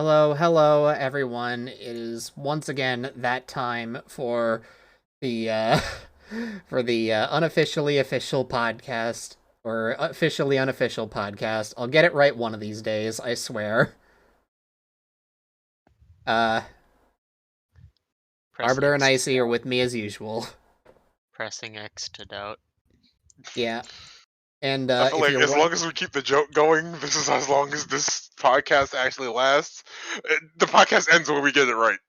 Hello, everyone. It is once again that time for the for the unofficially official podcast or officially unofficial podcast. I'll get it right one of these days, I swear. Uh, Pressing Arbiter and X to Icy are doubt. with me as usual. Pressing X to doubt. Yeah, and I feel if like you're as long as we keep the joke going, this is as long as this podcast actually lasts. The podcast ends when we get it right.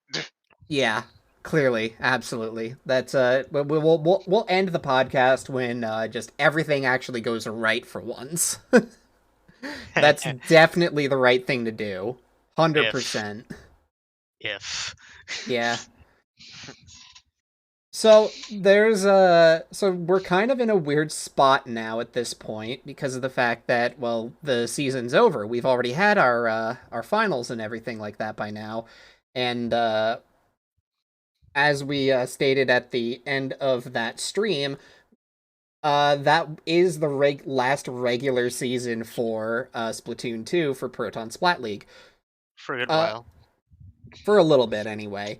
yeah, clearly, absolutely. That's we'll end the podcast when just everything actually goes right for once. That's definitely the right thing to do. if 100%. if Yeah. So so we're kind of in a weird spot now at this point because of the fact that the season's over. We've already had our finals and everything like that by now. And as we stated at the end of that stream, that is the last regular season for Splatoon 2 for Proton Splat League. for a good Uh while. for a little bit anyway.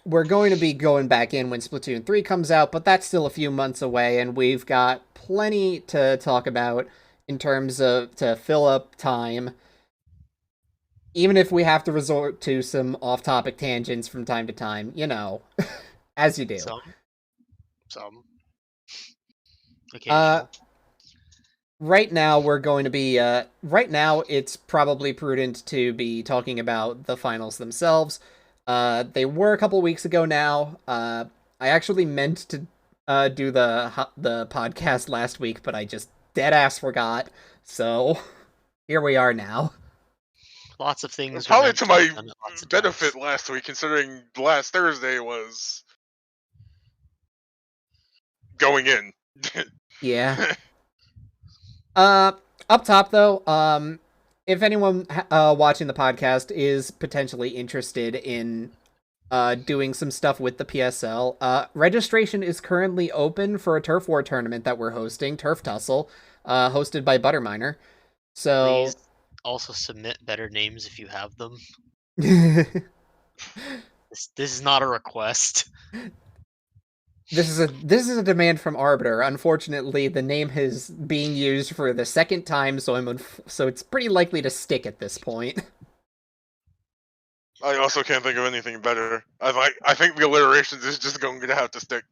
We're going to be going back in when Splatoon 3 comes out, but that's still a few months away, and we've got plenty to talk about in terms of to fill up time, even if we have to resort to some off-topic tangents from time to time, as you do. Some Uh, occasional. right now we're going to be right now it's probably prudent to be talking about the finals themselves. They were a couple weeks ago now. I actually meant to do the podcast last week, but I just dead ass forgot. So here we are now. Lots of things are Probably meant to to be my done at lots of benefit times. last week, considering last Thursday was going in. Yeah. Up top though, if anyone watching the podcast is potentially interested in doing some stuff with the PSL. Registration is currently open for a Turf War tournament that we're hosting, Turf Tussle, hosted by Butterminer. So Please also submit better names if you have them. this This is not a request. is a demand from Arbiter. Unfortunately, the name is being used for the second time, so it's pretty likely to stick at this point. I also can't think of anything better. I think the alliterations is just going to have to stick.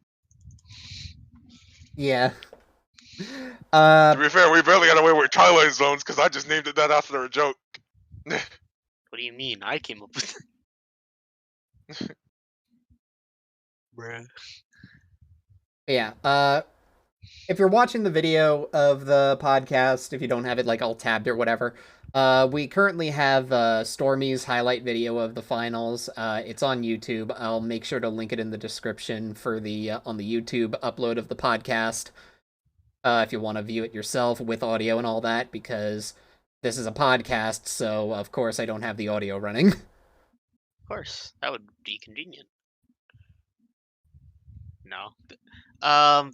Yeah. To be fair, we barely got away with Twilight Zones because I just named it that after a joke. What do you mean? I came up with it. Bruh. Yeah. If you're watching the video of the podcast, if you don't have it like all tabbed or whatever, we currently have Stormy's highlight video of the finals. It's on YouTube. I'll make sure to link it in the description for the on the YouTube upload of the podcast. If you want to view it yourself with audio and all that, because this is a podcast, so of course I don't have the audio running. Of course, that would be convenient. No. Um.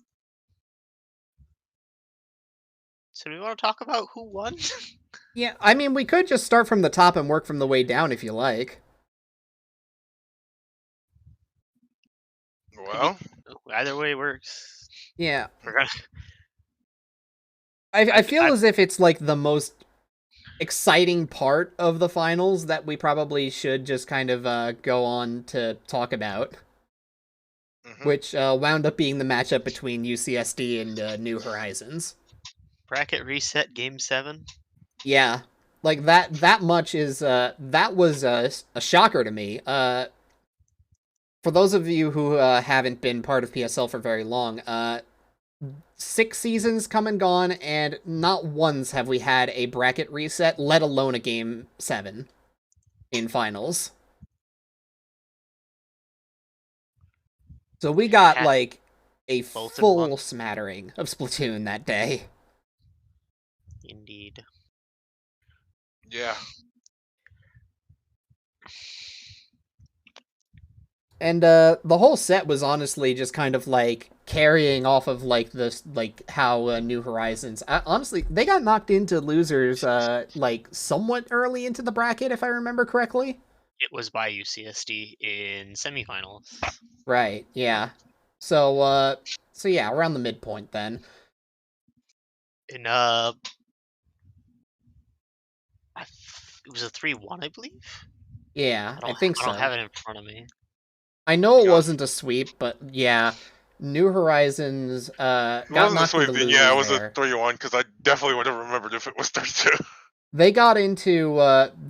So do we want to talk about who won? Yeah, I mean we could just start from the top and work from the way down if you like. Well, Either way works. Yeah. We're gonna. I feel as if it's like the most exciting part of the finals that we probably should just kind of go on to talk about, which wound up being the matchup between UCSD and New Horizons. Bracket reset game 7. Yeah, like that much is that was a shocker to me. For those of you who haven't been part of PSL for very long, 6 seasons come and gone, and not once have we had a bracket reset, let alone a game 7 in finals. So we got like a full smattering of Splatoon that day. Indeed. yeah. And the whole set was honestly just kind of like carrying off of like this, like how New Horizons. Honestly, they got knocked into losers like somewhat early into the bracket, if I remember correctly. It was by UCSD in semifinals. Right. Yeah. So yeah, around the midpoint then. In it was a 3-1, I believe. Yeah, I think I don't so. have it in front of me. I know it Yeah. wasn't a sweep, but yeah, New Horizons got It wasn't a knocked sweep, into then losers yeah, it was there. a 3-1 because I definitely would have remembered if it was 3-2. They got into the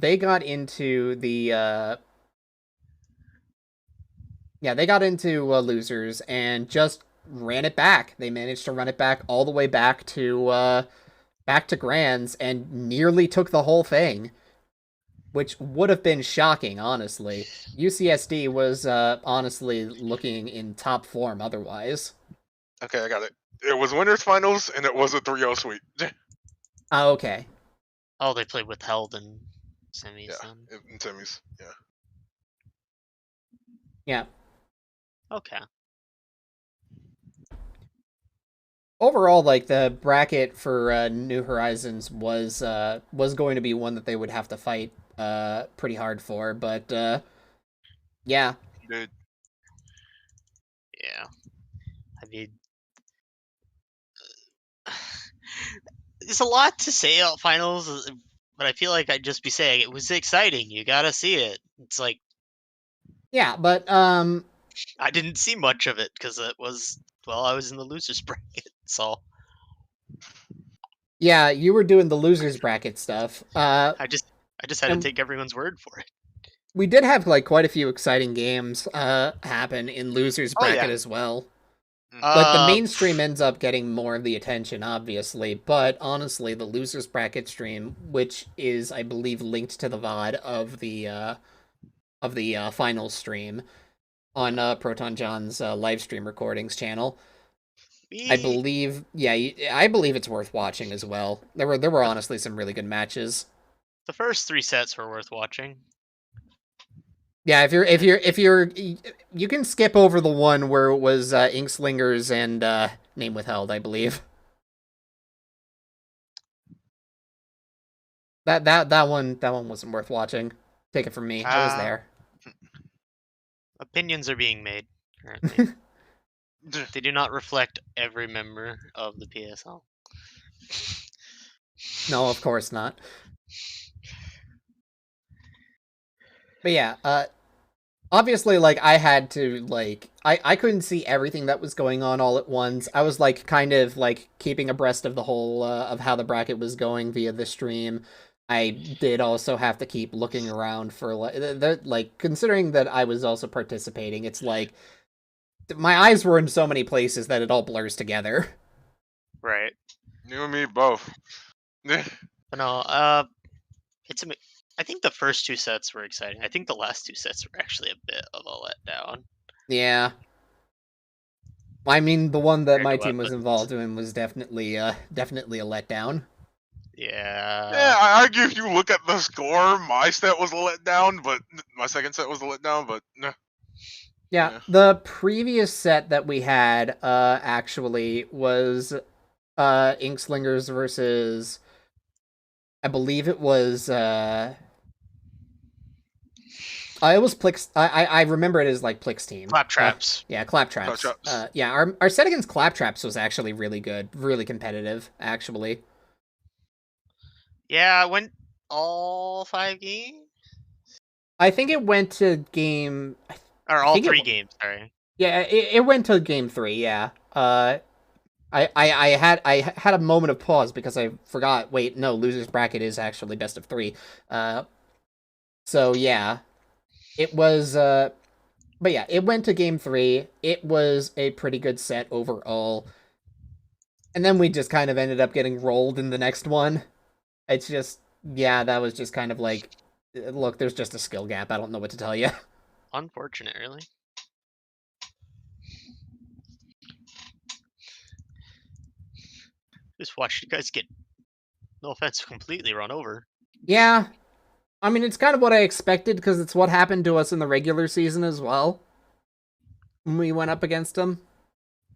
they got into losers and just ran it back. They managed to run it back all the way back to grands and nearly took the whole thing, which would have been shocking, honestly. UCSD was honestly looking in top form otherwise. Okay, I got it. It was winners finals and it was a 3-0 sweep. Oh, okay. Oh, they played withheld in semis Yeah, then. in semis. Yeah. Yeah. Okay. Overall, like the bracket for New Horizons was going to be one that they would have to fight pretty hard for, but yeah. Dude. Yeah. I mean, there's a lot to say about finals, but I feel like I'd just be saying it was exciting. You gotta see it. It's like Yeah, but I didn't see much of it because it was I was in the losers bracket, so yeah, you were doing the losers bracket stuff. I just had to And take everyone's word for it. we did have like quite a few exciting games happen in losers Oh, bracket yeah. as well. Mhm. Like the mainstream ends up getting more of the attention, obviously, but honestly, the losers bracket stream, which is I believe linked to the VOD of the final stream on Proton John's live stream recordings channel. I believe, yeah, I believe it's worth watching as well. There were honestly some really good matches. The first 3 sets were worth watching. Yeah, you can skip over the one where it was Inkslingers and Name Withheld, I believe. That one wasn't worth watching. Take it from me, I was there. Opinions are being made currently. They do not reflect every member of the PSL. No, of course not. But yeah, obviously, like, I had to, like, I couldn't see everything that was going on all at once. I was, like, kind of, like, keeping abreast of the whole, of how the bracket was going via the stream. I did also have to keep looking around for, like, considering that I was also participating, it's like, my eyes were in so many places that it all blurs together. Right. You and me both. But no, I think the first 2 sets were exciting. I think the last 2 sets were actually a bit of a letdown. Yeah. I mean, the one that Compared my to team was weapons. involved in was definitely a letdown. Yeah. Yeah, I argue if you look at the score, my set was a letdown, but my second set was a letdown, but nah. Yeah, Yeah. the previous set that we had actually was Inkslingers versus I believe it was it was Plix. I remember it as like Plix team. Claptraps. Yeah, Claptraps. Claptraps. Yeah, our set against Claptraps was actually really good, really competitive, actually. Yeah, I went all 5 games? I think it went to game. Or all 3 games, sorry. Yeah, it went to game 3. Yeah. I had a moment of pause because I forgot. Wait, no, losers bracket is actually best of 3. So yeah, it was. But yeah, it went to game 3. It was a pretty good set overall, and then we just kind of ended up getting rolled in the next one. It's just that was just kind of like, look, there's just a skill gap. I don't know what to tell you. Unfortunate, really. Just watched you guys get, no offense, completely run over. Yeah, I mean, it's kind of what I expected because it's what happened to us in the regular season as well when we went up against them.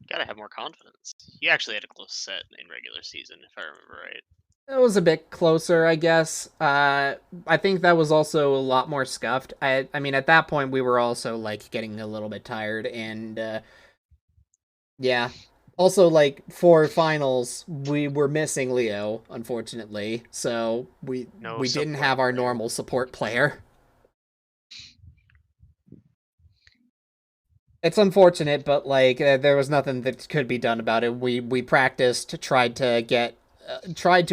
Gotta have more confidence. You actually had a close set in regular season, if I remember right. It was a bit closer, I guess. I think that was also a lot more scuffed. I mean, at that point, we were also like getting a little bit tired, and yeah. Also, like for finals, we were missing Leo, unfortunately, so No we didn't support have our player. normal support player. It's unfortunate, but like there was nothing that could be done about it. We practiced, tried to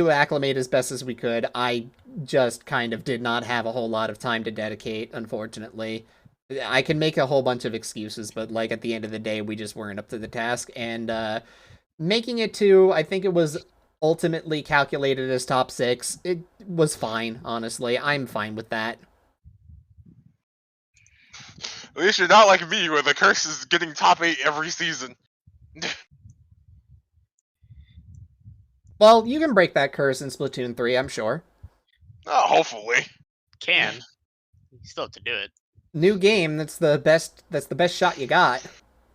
acclimate as best as we could. I just kind of did not have a whole lot of time to dedicate, unfortunately. I can make a whole bunch of excuses, but like at the end of the day, we just weren't up to the task. And making it to, I think it was ultimately calculated as top 6. It was fine, honestly. I'm fine with that. At least you're not like me, where the curse is getting top 8 every season. Well, you can break that curse in Splatoon 3, I'm sure. Hopefully. Can. You still have to do it. New game, that's the best shot you got.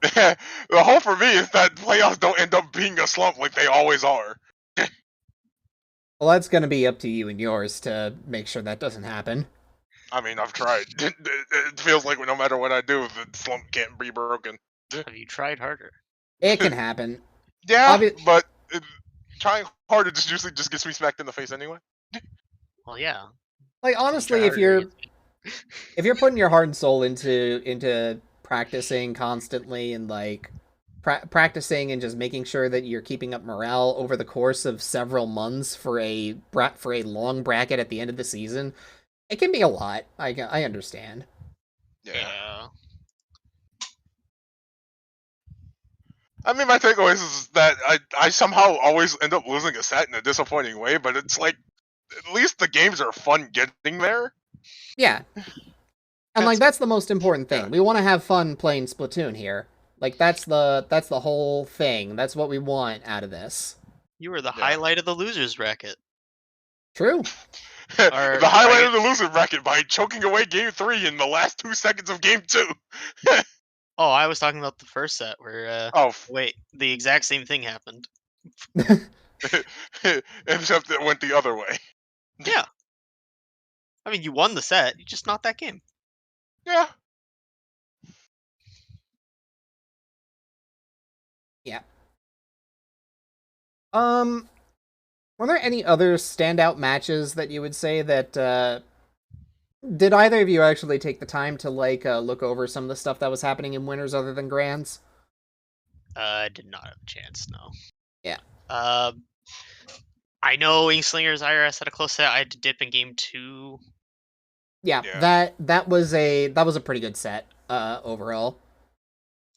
The hope for me is that playoffs don't end up being a slump like they always are. Well, that's going to be up to you and yours to make sure that doesn't happen. I mean, I've tried. It feels like no matter what I do, the slump can't be broken. Have you tried harder? It can happen. Yeah, but trying harder just usually just gets me smacked in the face anyway. Well, yeah. Like honestly, if you're putting your heart and soul into practicing constantly and like practicing and just making sure that you're keeping up morale over the course of several months for a long bracket at the end of the season, it can be a lot. I understand. Yeah. I mean, my takeaway is that I somehow always end up losing a set in a disappointing way, but it's like, at least the games are fun getting there. Yeah. And like that's the most important thing. Yeah. We want to have fun playing Splatoon here. Like that's the whole thing. That's what we want out of this. You were the highlight of the losers bracket. True. The highlight of the loser bracket by choking away game 3 in the last 2 seconds of game 2. Oh, I was talking about the first set where wait, the exact same thing happened. Except it went the other way. Yeah. I mean, you won the set, just not that game. Yeah. Yeah. Were there any other standout matches that you would say that did either of you actually take the time to like look over some of the stuff that was happening in winners other than grands? I did not have a chance, no. Yeah. I know Inkslingers IRS had a close set. I had to dip in game 2. Yeah. That was a pretty good set overall.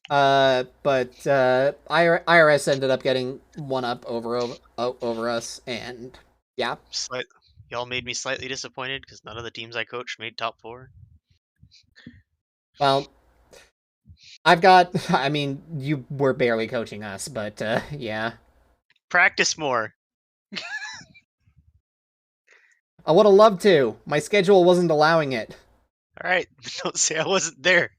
But IRS ended up getting one up over us, and yeah. Y'all made me slightly disappointed because none of the teams I coached made top 4. Well, I mean, you were barely coaching us, but yeah. Practice more. I would have loved to. My schedule wasn't allowing it. Alright, don't say I wasn't there.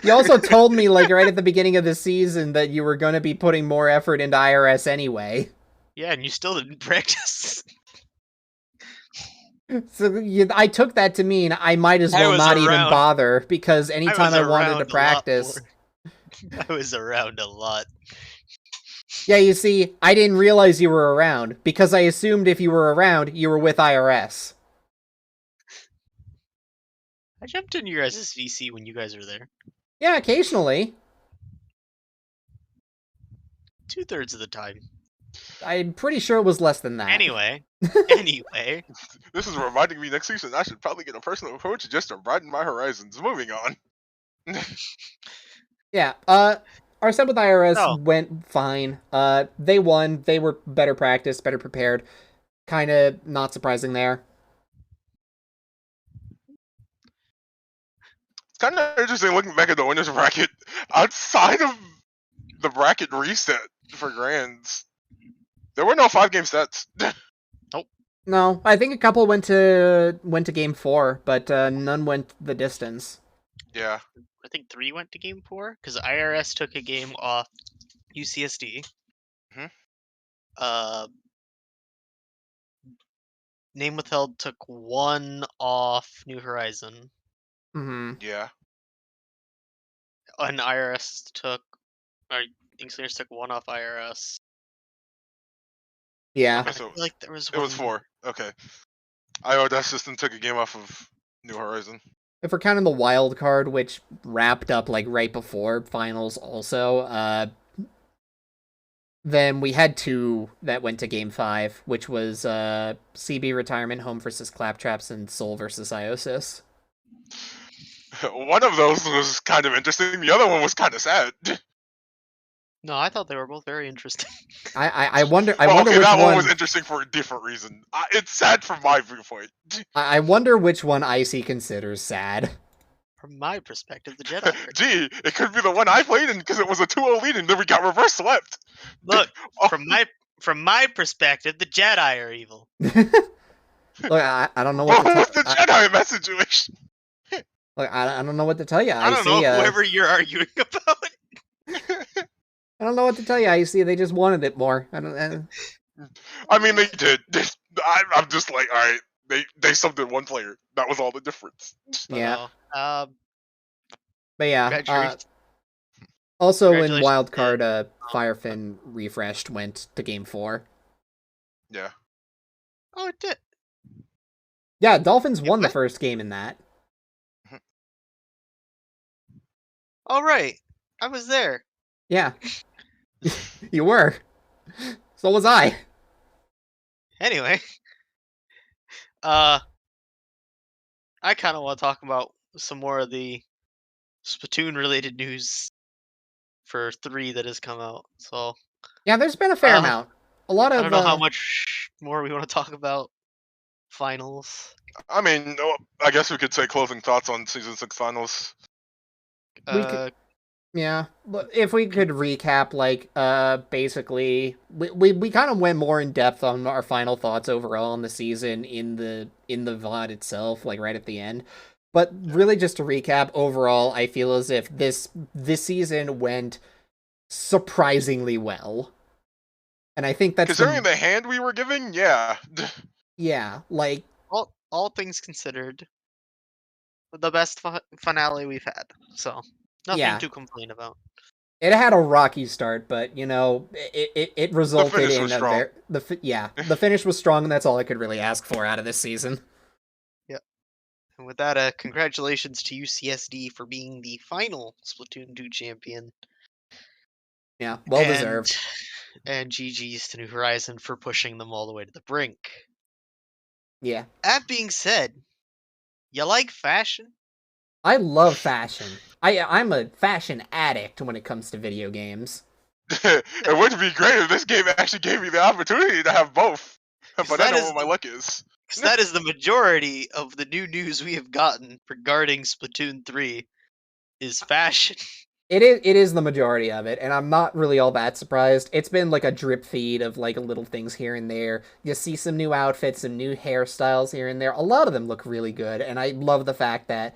You also told me, like, right at the beginning of the season that you were going to be putting more effort into IRS anyway. Yeah, and you still didn't practice. So I took that to mean I might as well not even bother, because anytime I wanted to practice... I was around a lot. Yeah, you see, I didn't realize you were around, because I assumed if you were around, you were with IRS. I jumped in your guys' VC when you guys were there. Yeah, occasionally. 2/3 of the time. I'm pretty sure it was less than that. Anyway. This is reminding me next season I should probably get a personal approach just to broaden my horizons. Moving on. Yeah, our set with IRS went fine. They won. They were better practiced, better prepared. Kind of not surprising there. It's kind of interesting looking back at the winners bracket. Outside of the bracket reset for grands, there were no 5-game sets. Nope. No, I think a couple went to game 4, but none went the distance. Yeah. I think 3 went to game 4 because IRS took a game off UCSD. Mhm. Name Withheld took 1 off New Horizon, Mm-hmm. Yeah. and IRS took, or Inkslingers took 1 off IRS. Yeah. Okay, I so feel like there was it was 4. Okay. iOS System took a game off of New Horizon. If we're counting the wild card, which wrapped up like right before finals also, then we had 2 that went to game 5, which was CB Retirement, Home versus Claptraps, and Soul versus Iosis. One of those was kind of interesting. The other one was kind of sad. No, I thought they were both very interesting. I wonder Well, okay, which that one one was interesting for a different reason. It's sad from my viewpoint. I wonder which one Icy considers sad. From my perspective, the Jedi are. Gee, it could be the one I played in because it was a 2-0 lead and then we got reverse swept. Look, Oh. from my perspective, the Jedi are evil. Look, I don't know what What to was the Jedi in that situation? Look, I don't know what to tell you. I don't know whoever you're arguing about. I don't know what to tell you. Icy, they just wanted it more. I don't. I mean, they did. I'm just like, all right, they subbed in one player. That was all the difference. Yeah. But yeah. Congratulations. Also, in Congratulations wildcard, Firefin refreshed went to game 4. Yeah. Oh, it did. Yeah, Dolphins won the what? first game in that. All right, I was there. Yeah. You were. So was I. Anyway, I kind of want to talk about some more of the Splatoon-related news for 3 that has come out. So Yeah, there's been a fair amount. A lot of. I don't know how much more we want to talk about finals. I mean, I guess we could say closing thoughts on Season 6 finals. Yeah, if we could recap, like, basically, we kind of went more in depth on our final thoughts overall on the season in the VOD itself, like right at the end. But really, just to recap, overall, I feel as if this season went surprisingly well, and I think that's Considering the hand we were giving, yeah. Yeah, like all things considered, the best finale we've had. So nothing to complain about. It had a rocky start, but you know, it resulted in the finish was strong, and that's all I could really ask for out of this season. Yep. And with that, congratulations to UCSD for being the final Splatoon 2 champion. Yeah, well deserved. And GG's to New Horizon for pushing them all the way to the brink. Yeah. That being said, you like fashion? I love fashion. I'm a fashion addict when it comes to video games. It would be great if this game actually gave me the opportunity to have both. But I know what my luck is. Because that is the majority of the new news we have gotten regarding Splatoon 3 is fashion. It is the majority of it, and I'm not really all that surprised. It's been like a drip feed of like little things here and there. You see some new outfits, some new hairstyles here and there. A lot of them look really good, and I love the fact that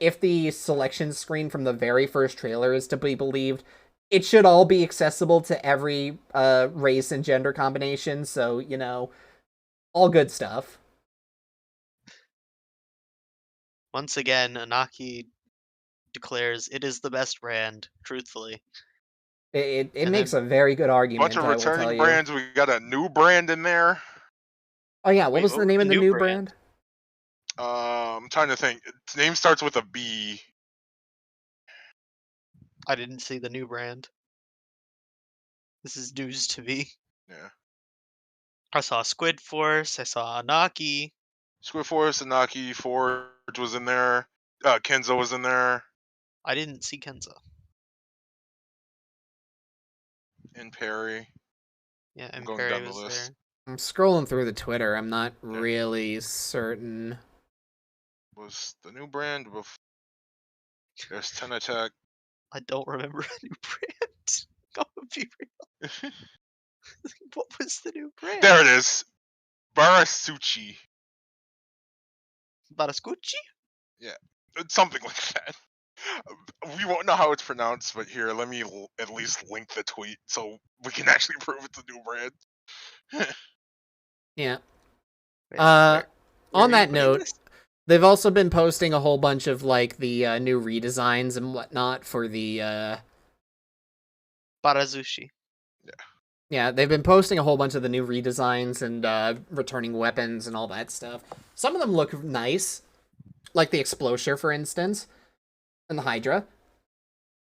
if the selection screen from the very first trailer is to be believed, it should all be accessible to every race and gender combination. So, you know, all good stuff. Once again, Anaki declares it is the best brand, truthfully. It makes a very good argument. Bunch of returning brands. We got a new brand in there. Oh yeah, what was the name of the new brand? I'm trying to think. Its name starts with a B. I didn't see the new brand. This is news to me. Yeah. I saw Squid Force. I saw Anaki. Squid Force, Anaki, Forge was in there. Kenzo was in there. I didn't see Kenzo. And Perry. Yeah, and Perry was there. I'm scrolling through the Twitter. I'm not really certain. Was the new brand before? There's Ten Attack. I don't remember a new brand. I'm gonna be real. What was the new brand? There it is. Barasuchi. Barascucci? Yeah, something like that. We won't know how it's pronounced, but here, let me at least link the tweet so we can actually prove it's a new brand. Yeah. Wait, On where are you that putting note, this? they've also been posting a whole bunch of like the new redesigns and whatnot for the Barazushi. yeah, they've been posting a whole bunch of the new redesigns and returning weapons and all that stuff. Some of them look nice, like the Explosher, for instance, and the Hydra.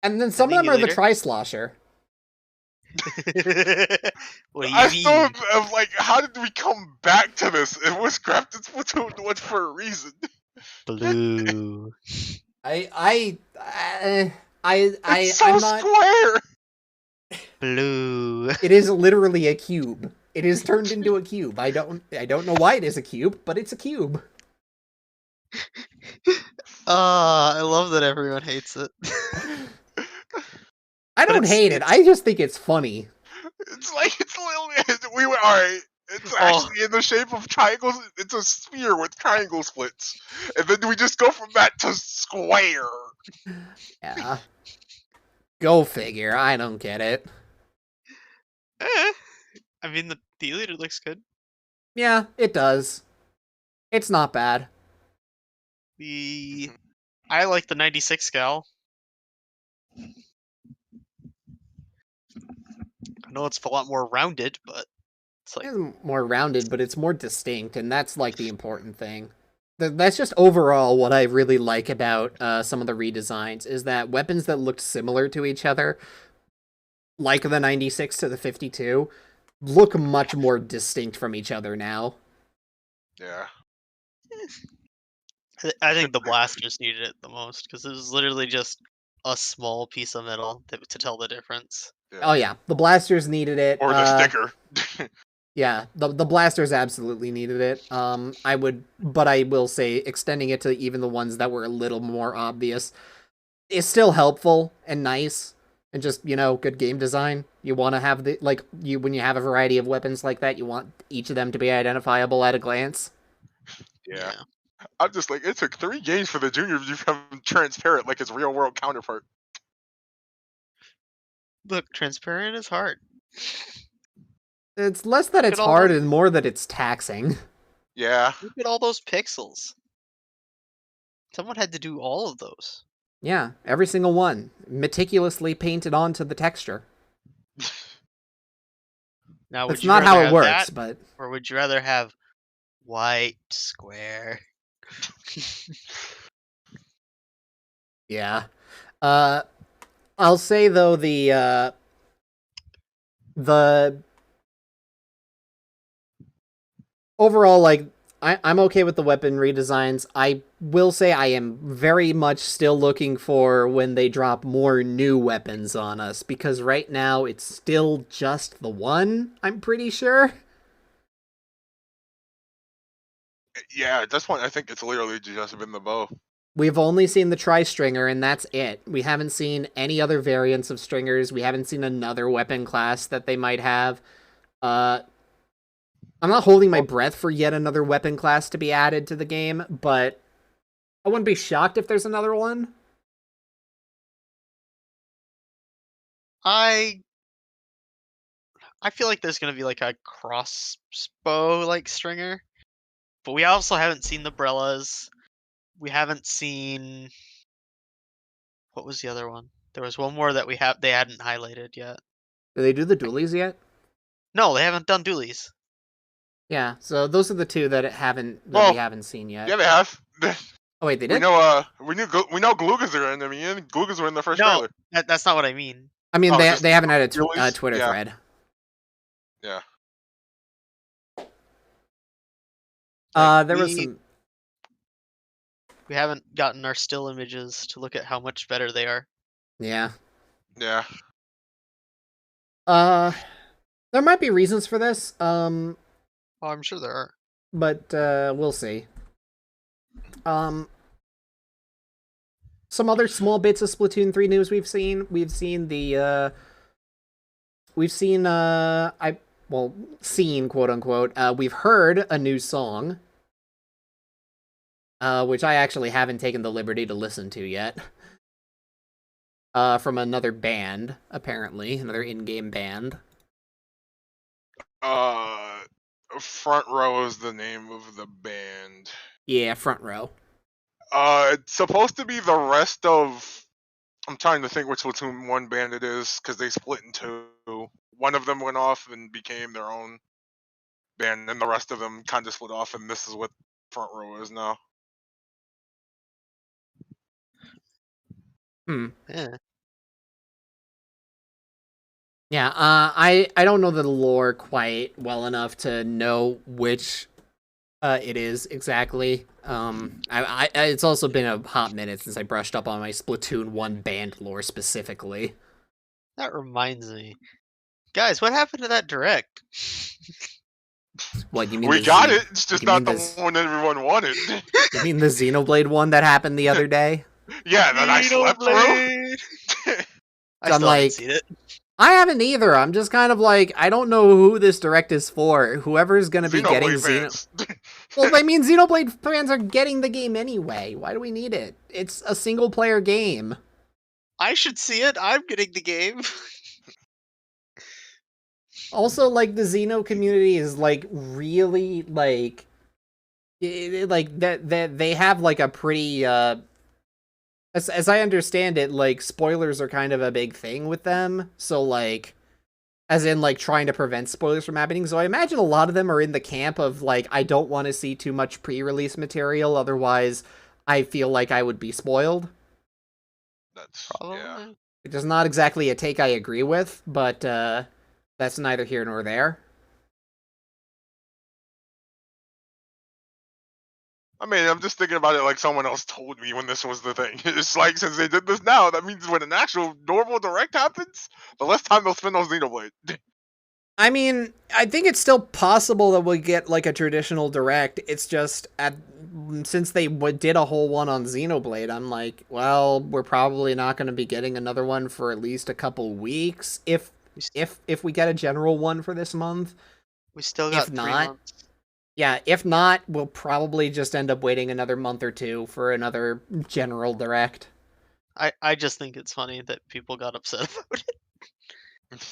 And then some of them are the Leader? Tri-Slosher. What do I you still mean? am like, how did we come back to this? It was scrapped in Splatoon 1 for a reason. Blue. It's so I'm not. square. Blue. It is literally a cube. It is turned into a cube. I don't know why it is a cube, but it's a cube. I love that everyone hates it. I don't hate it. I just think it's funny. It's like it's literally we went alright. It's actually in the shape of triangles. It's a sphere with triangle splits, and then we just go from that to square. Yeah. Go figure. I don't get it. I mean, the leader looks good. Yeah, it does. It's not bad. I like the 96 Scal. I know it's a lot more rounded, but it's like It's more rounded, but it's more distinct, and that's like the important thing. That's just overall what I really like about some of the redesigns, is that weapons that looked similar to each other, like the 96 to the 52, look much more distinct from each other now. Yeah. I think the blasters needed it the most because it was literally just a small piece of metal to tell the difference. Oh yeah, the blasters needed it. Or the sticker. Yeah, the blasters absolutely needed it. But I will say extending it to even the ones that were a little more obvious is still helpful and nice, and just, good game design. You want to have when you have a variety of weapons like that, you want each of them to be identifiable at a glance. Yeah. I'm just like, it took 3 games for the junior to become transparent like his real world counterpart. Look, transparent is hard. It's less that it's hard and more that it's taxing. Yeah. Look at all those pixels. Someone had to do all of those. Yeah, every single one. Meticulously painted onto the texture. Now, That's not how it works, but... Or would you rather have white square? Yeah. I'll say, though, the overall, like, I'm okay with the weapon redesigns. I will say I am very much still looking for when they drop more new weapons on us, because right now it's still just the one, I'm pretty sure. Yeah, at this point, I think it's literally just been the bow. We've only seen the tri-stringer, and that's it. We haven't seen any other variants of stringers. We haven't seen another weapon class that they might have. I'm not holding my breath for yet another weapon class to be added to the game, but I wouldn't be shocked if there's another one. I feel like there's gonna be like a crossbow like stringer, but we also haven't seen the Brellas. We haven't seen, what was the other one? There was one more that they hadn't highlighted yet. Did they do the dualies yet? No, they haven't done dualies. Yeah, so those are the two that we haven't seen yet. Yeah, they have. Oh wait, they did? We know Glugas are in. I mean, Glugas were in the first trailer. That's not what I mean. I mean, they haven't had a Twitter yeah. thread. Yeah. There was some... We haven't gotten our still images to look at how much better they are. Yeah. Yeah. There might be reasons for this. Oh, I'm sure there are. But we'll see. Some other small bits of Splatoon 3 news we've seen. We've seen seen, quote unquote. We've heard a new song. Which I actually haven't taken the liberty to listen to yet. from another band, apparently, another in-game band. Front Row is the name of the band. Yeah, Front Row. It's supposed to be the rest of. I'm trying to think which Splatoon 1 band it is, because they split in two. One of them went off and became their own band, and the rest of them kind of split off, and this is what Front Row is now. Yeah. Yeah, I don't know the lore quite well enough to know which it is exactly. It's also been a hot minute since I brushed up on my Splatoon 1 band lore specifically. That reminds me. Guys, what happened to that direct? What, you mean We the got Xen- it. It's just you not mean the one everyone wanted. You mean the Xenoblade one that happened the other day? Yeah, that I slept through. I I'm still like- haven't seen it. I haven't either. I'm just kind of like, I don't know who this direct is for. Whoever's gonna be getting Xenoblade fans. Well, I mean, Xenoblade fans are getting the game anyway. Why do we need it? It's a single-player game. I should see it. I'm getting the game. Also, like, the Xeno community is, like, really, like... like, that they have, like, a pretty, As I understand it, like, spoilers are kind of a big thing with them. So, like... As in, like, trying to prevent spoilers from happening. So I imagine a lot of them are in the camp of, like, I don't want to see too much pre-release material, otherwise I feel like I would be spoiled. That's Probably. yeah. Which is not exactly a take I agree with, but that's neither here nor there. I mean, I'm just thinking about it like someone else told me when this was the thing. It's like, since they did this now, that means when an actual normal direct happens, the less time they'll spend on Xenoblade. I mean, I think it's still possible that we'll get, like, a traditional direct. It's just, since they did a whole one on Xenoblade, I'm like, well, we're probably not going to be getting another one for at least a couple weeks, if we get a general one for this month. We still got If 3 not- months. Yeah, if not, we'll probably just end up waiting another month or two for another general direct. I just think it's funny that people got upset about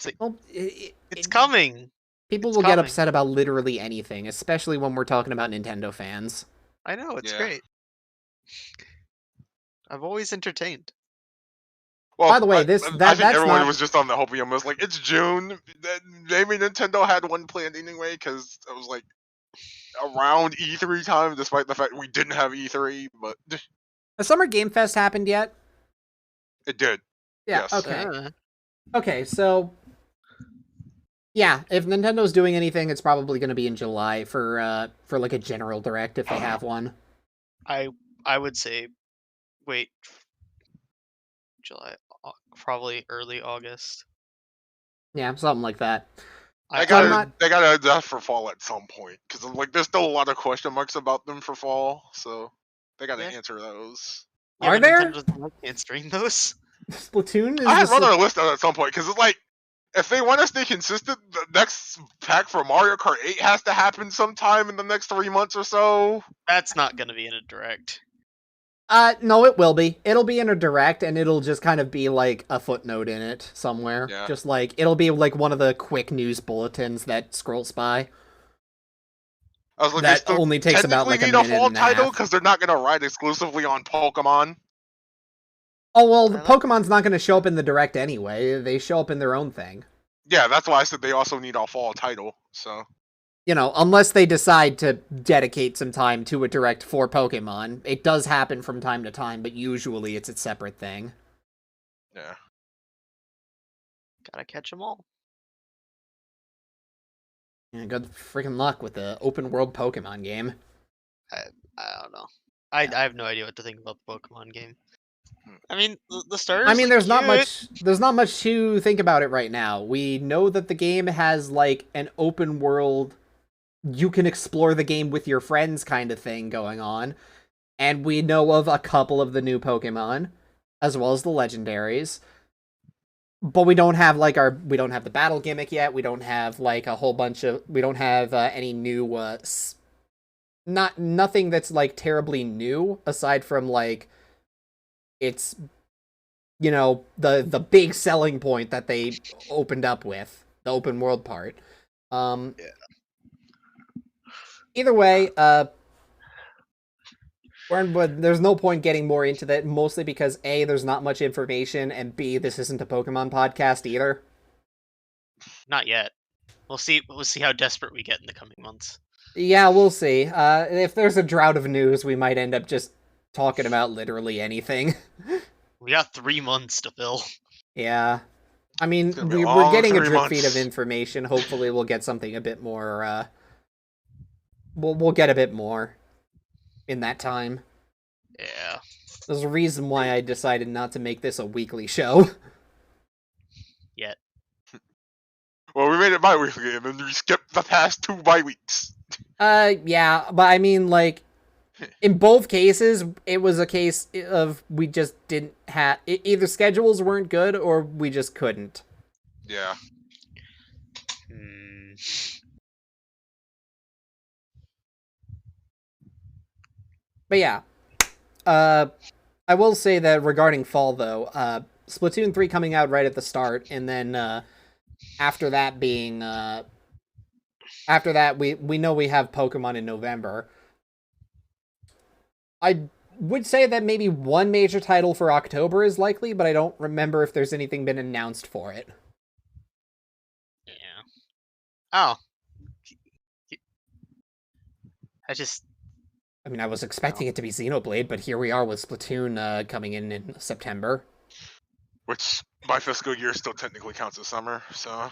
it. Well, It's coming. People It's will get coming. upset about literally anything, especially when we're talking about Nintendo fans. I know, it's Yeah. great. I've always entertained. Well, By the way, I think that's everyone not- was just on the hopium. It was like, it's June. Maybe Nintendo had one planned anyway, because it was like around E3 time, despite the fact we didn't have E3, but Has Summer Game Fest happened yet? it did. Yeah, Yes. okay. Okay, so... Yeah, if Nintendo's doing anything, it's probably going to be in July for like a general direct, if they have one. I would say wait. July, probably early August. Yeah, something like that. They I'm gotta, not- they gotta adjust for fall at some point, because like there's still a lot of question marks about them for fall, so they gotta Yeah. answer those. Yeah, Are but there? Nintendo's not answering those. Splatoon is I had the run on a list at some point, because it's like, if they want to stay consistent, the next pack for Mario Kart 8 has to happen sometime in the next 3 months or so. That's not going to be in a direct. No, it will be. It'll be in a direct, and it'll just kind of be like a footnote in it somewhere. Yeah. Just like, it'll be like one of the quick news bulletins that scrolls by. I was like, That they still only takes about, like, a technically need minute fall and a title, half. because they're not gonna ride exclusively on Pokemon. Oh, well, the I like- Pokemon's not going to show up in the direct anyway. They show up in their own thing. Yeah, that's why I said they also need a fall title. So You know, unless they decide to dedicate some time to a direct for Pokemon. It does happen from time to time, but usually it's a separate thing. yeah, Gotta catch them all. Yeah, good freaking luck with the open world Pokemon game. I don't know. I have no idea what to think about the Pokemon game. I mean, the starters. I mean, look there's not much to think about it right now. We know that the game has like an open world, you can explore the game with your friends kind of thing going on. And we know of a couple of the new Pokemon, as well as the legendaries. But we don't have the battle gimmick yet. We don't have like a whole bunch of, we don't have any new, nothing that's like terribly new aside from like, it's you know, the big selling point that they opened up with, the open world part. Yeah. Either way, but there's no point getting more into that, mostly because A, there's not much information, and B, this isn't a Pokemon podcast either. Not yet. We'll see. We'll see how desperate we get in the coming months. Yeah, we'll see. If there's a drought of news, we might end up just talking about literally anything. We got 3 months to fill. Yeah. I mean, It's gonna be a we're long getting a 3 drip feed of months. information. Hopefully we'll get something a bit more, we'll get a bit more in that time. Yeah. There's a reason why I decided not to make this a weekly show. Yet. Well, we made it bi-weekly, and then we skipped the past 2 bi-weeks. Yeah, but I mean, like, in both cases, it was a case of we just didn't have... Either schedules weren't good, or we just couldn't. Yeah. But yeah. I will say that regarding fall, though, Splatoon 3 coming out right at the start, and then after that being... after that, we know we have Pokemon in November. I would say that maybe one major title for October is likely, but I don't remember if there's anything been announced for it. Yeah. Oh. I mean, I was expecting it to be Xenoblade, but here we are with Splatoon coming in September. Which, my fiscal year still technically counts as summer, so...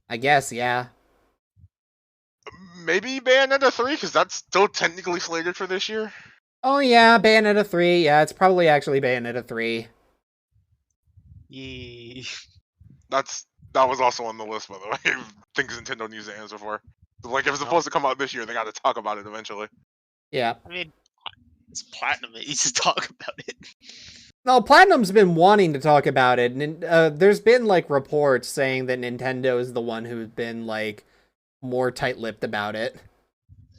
I guess, yeah. Maybe Bayonetta 3, because that's still technically slated for this year. Oh yeah, Bayonetta 3. Yeah, it's probably actually Bayonetta 3. Yee. That was also on the list, by the way. Things Nintendo needs to answer for. Like, if it's supposed to come out this year, they got to talk about it eventually. Yeah. I mean, it's Platinum. It needs to talk about it. No, Platinum's been wanting to talk about it, and there's been, like, reports saying that Nintendo is the one who's been, like, more tight-lipped about it.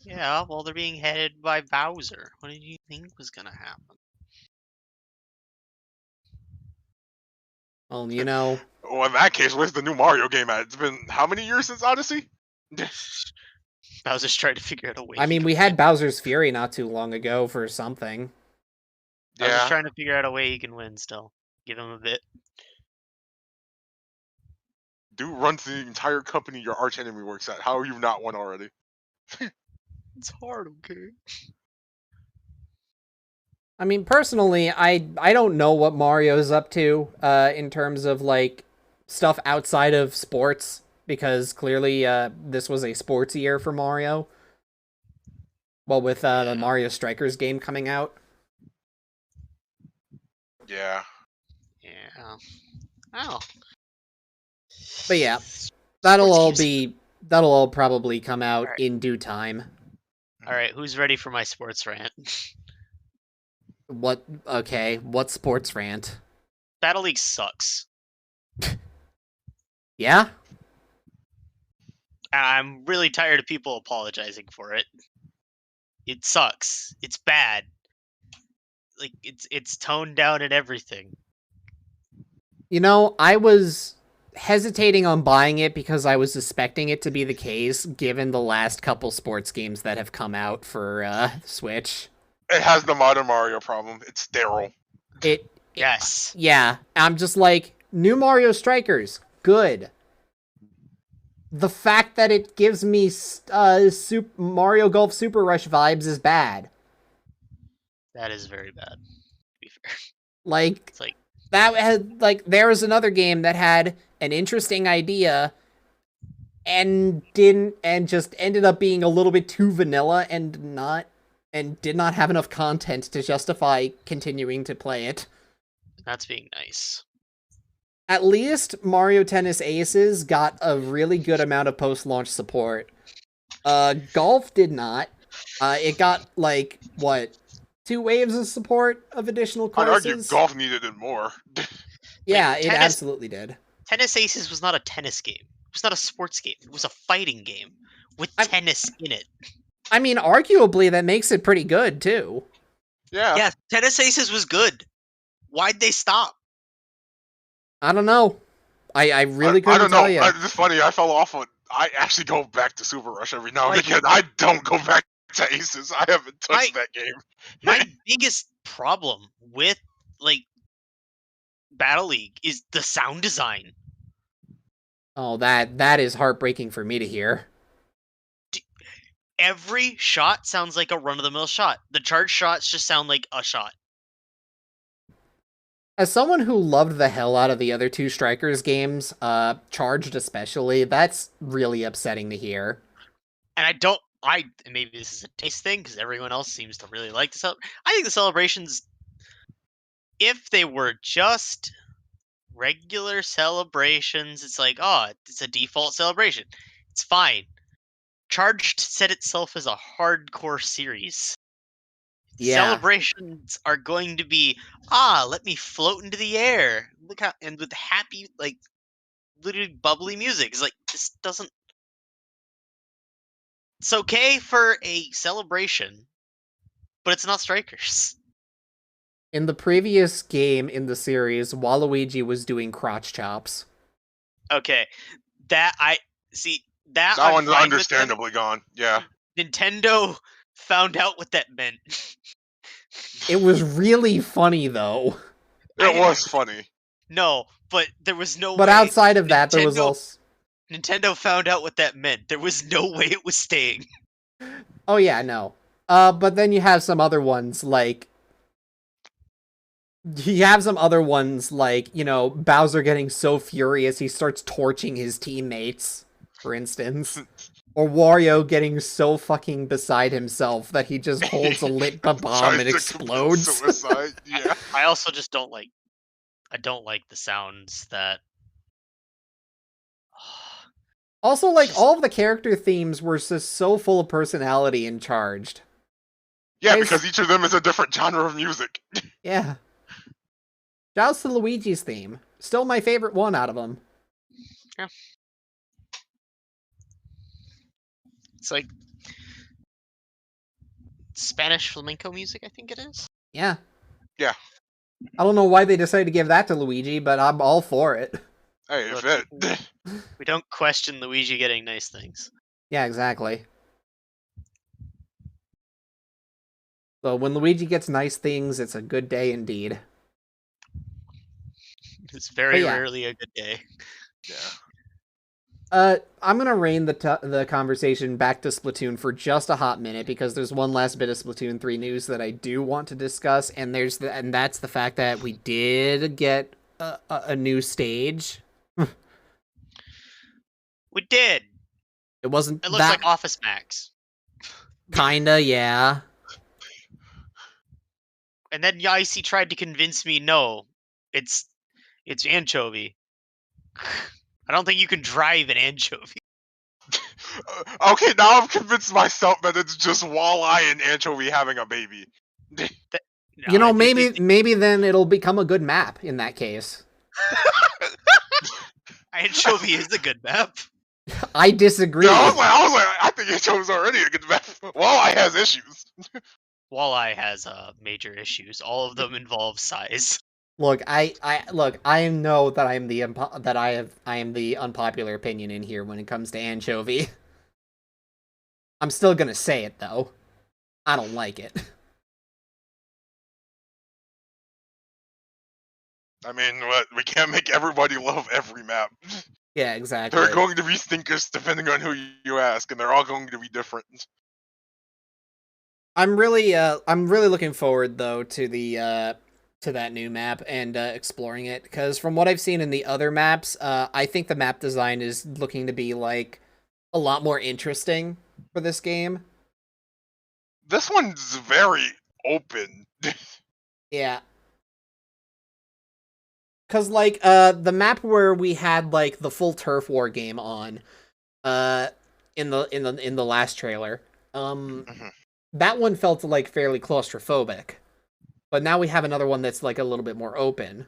Yeah, well, they're being headed by Bowser. What did you think was gonna happen? Well, you know... Well, in that case, where's the new Mario game at? It's been how many years since Odyssey? Bowser's trying to figure out a way. I mean, we had Bowser's Fury not too long ago for something. Bowser's trying to figure out a way he can win still. Give him a bit. Dude runs the entire company your arch enemy works at. How are you not one already? It's hard, okay? I mean, personally, I don't know what Mario's up to in terms of, like, stuff outside of sports, because clearly this was a sports year for Mario. Well, with the Mario Strikers game coming out. Yeah. Yeah. Oh. But yeah, that'll all probably come out in due time. Alright, who's ready for my sports rant? What sports rant? Battle League sucks. Yeah? I'm really tired of people apologizing for it. It sucks. It's bad. Like, it's toned down and everything. You know, I was hesitating on buying it because I was suspecting it to be the case, given the last couple sports games that have come out for Switch. It has the modern Mario problem. It's sterile. Yes. Yeah, I'm just like, new Mario Strikers, good. The fact that it gives me Super Mario Golf Super Rush vibes is bad. That is very bad, to be fair. Like, It's like, that had, like, there was another game that had an interesting idea and just ended up being a little bit too vanilla and did not have enough content to justify continuing to play it. that's being nice. At least Mario Tennis Aces got a really good amount of post-launch support. Golf did not. It got, like, what, 2 waves of support of additional courses? I'd argue Golf needed it more. Yeah, Like, it absolutely did. Tennis Aces was not a tennis game. It was not a sports game. It was a fighting game with tennis in it. I mean, arguably, that makes it pretty good, too. Yeah. Yeah, Tennis Aces was good. Why'd they stop? I don't know. I really I couldn't don't tell know. you. It's funny. I fell off on. I actually go back to Super Rush every now and Like- again. I don't go back to Aces. I haven't touched that game. My biggest problem with like Battle League is the sound design. Oh, that is heartbreaking for me to hear. Every shot sounds like a run-of-the-mill shot. The charge shots just sound like a shot. As someone who loved the hell out of the other two Strikers games, Charged especially, that's really upsetting to hear. And maybe this is a taste thing because everyone else seems to really like the I think the celebrations, if they were just regular celebrations, it's like, oh, it's a default celebration. It's fine. Charged set itself as a hardcore series. Yeah. Celebrations are going to be, let me float into the air. Look how, and with happy, like, literally bubbly music. It's like, this doesn't. It's okay for a celebration, but it's not Strikers. In the previous game in the series, Waluigi was doing crotch chops. Okay, that I see. That That I'm one's fine with them. understandably gone. Yeah. Nintendo found out what that meant. It was really funny, though. It was funny. No, but there was no But way. outside of that, there was also... Nintendo found out what that meant. There was no way it was staying. Oh, yeah, no. But then you have some other ones, like... You have some other ones, like, you know, Bowser getting so furious he starts torching his teammates, for instance. Or Wario getting so fucking beside himself that he just holds a lit bomb Tries and to explodes. commit suicide. Yeah. I also just don't like. I don't like the sounds that. Also, like, all of the character themes were just so full of personality and charged. Yeah, because each of them is a different genre of music. Yeah. Shouts to Luigi's theme. Still my favorite one out of them. Yeah. It's like Spanish flamenco music, I think it is. Yeah. Yeah. I don't know why they decided to give that to Luigi, but I'm all for it. Hey, if Look, it. We don't question Luigi getting nice things. Yeah, exactly. So when Luigi gets nice things, it's a good day indeed. It's very yeah. rarely a good day. Yeah. I'm gonna rein the conversation back to Splatoon for just a hot minute because there's one last bit of Splatoon 3 news that I do want to discuss, and that's the fact that we did get a new stage. We did. It wasn't It looks that like Office Max. kinda, yeah. And then Yaisi tried to convince me, no, it's anchovy. I don't think you can drive an anchovy. Okay, now I've convinced myself that it's just Walleye and Anchovy having a baby. No, You know, I do think maybe then it'll become a good map in that case. anchovy is a good map. I disagree. Yeah, I was like, I think Anchovy's already a good map. Walleye has issues. Walleye has major issues. All of them involve size. Look, I know that I am the unpopular opinion in here when it comes to anchovy. I'm still gonna say it though. I don't like it. I mean, what? We can't make everybody love every map. Yeah, exactly. There are going to be stinkers depending on who you ask, and they're all going to be different. I'm really looking forward though to the to that new map and exploring it because from what I've seen in the other maps, I think the map design is looking to be like a lot more interesting for this game. This one's very open. Yeah. Cause like the map where we had like the full turf war game on in the last trailer, that one felt like fairly claustrophobic. But now we have another one that's like a little bit more open.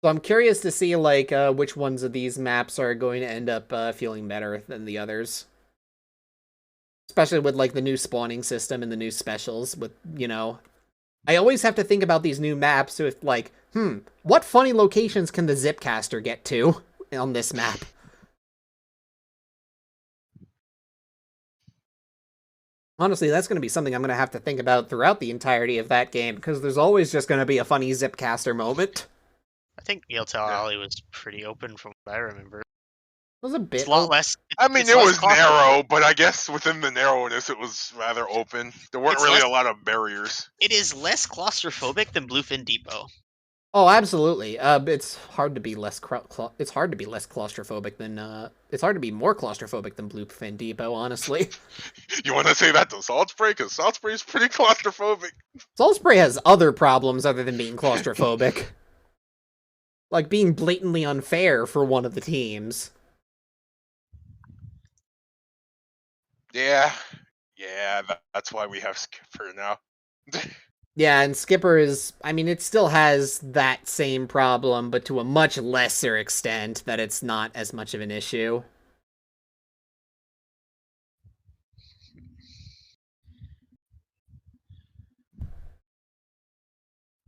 So I'm curious to see like which ones of these maps are going to end up feeling better than the others. Especially with like the new spawning system and the new specials with, I always have to think about these new maps with like, what funny locations can the Zipcaster get to on this map? Honestly, that's going to be something I'm going to have to think about throughout the entirety of that game, because there's always just going to be a funny Zipcaster moment. I think Yelltail Alley was pretty open from what I remember. It was a bit It's a lot less. I mean, it's it less was narrow, but I guess within the narrowness, it was rather open. There weren't It's really less- a lot of barriers. It is less claustrophobic than Bluefin Depot. Oh, absolutely. It's hard to be less it's hard to be less claustrophobic than it's hard to be more claustrophobic than Bluefin Depot, honestly. You want to say that to Salt Spray? Because Salt Spray is pretty claustrophobic. Salt Spray has other problems other than being claustrophobic. Like being blatantly unfair for one of the teams. Yeah, that's why we have Skipper now. Yeah, and Skipper is, I mean, it still has that same problem, but to a much lesser extent that it's not as much of an issue.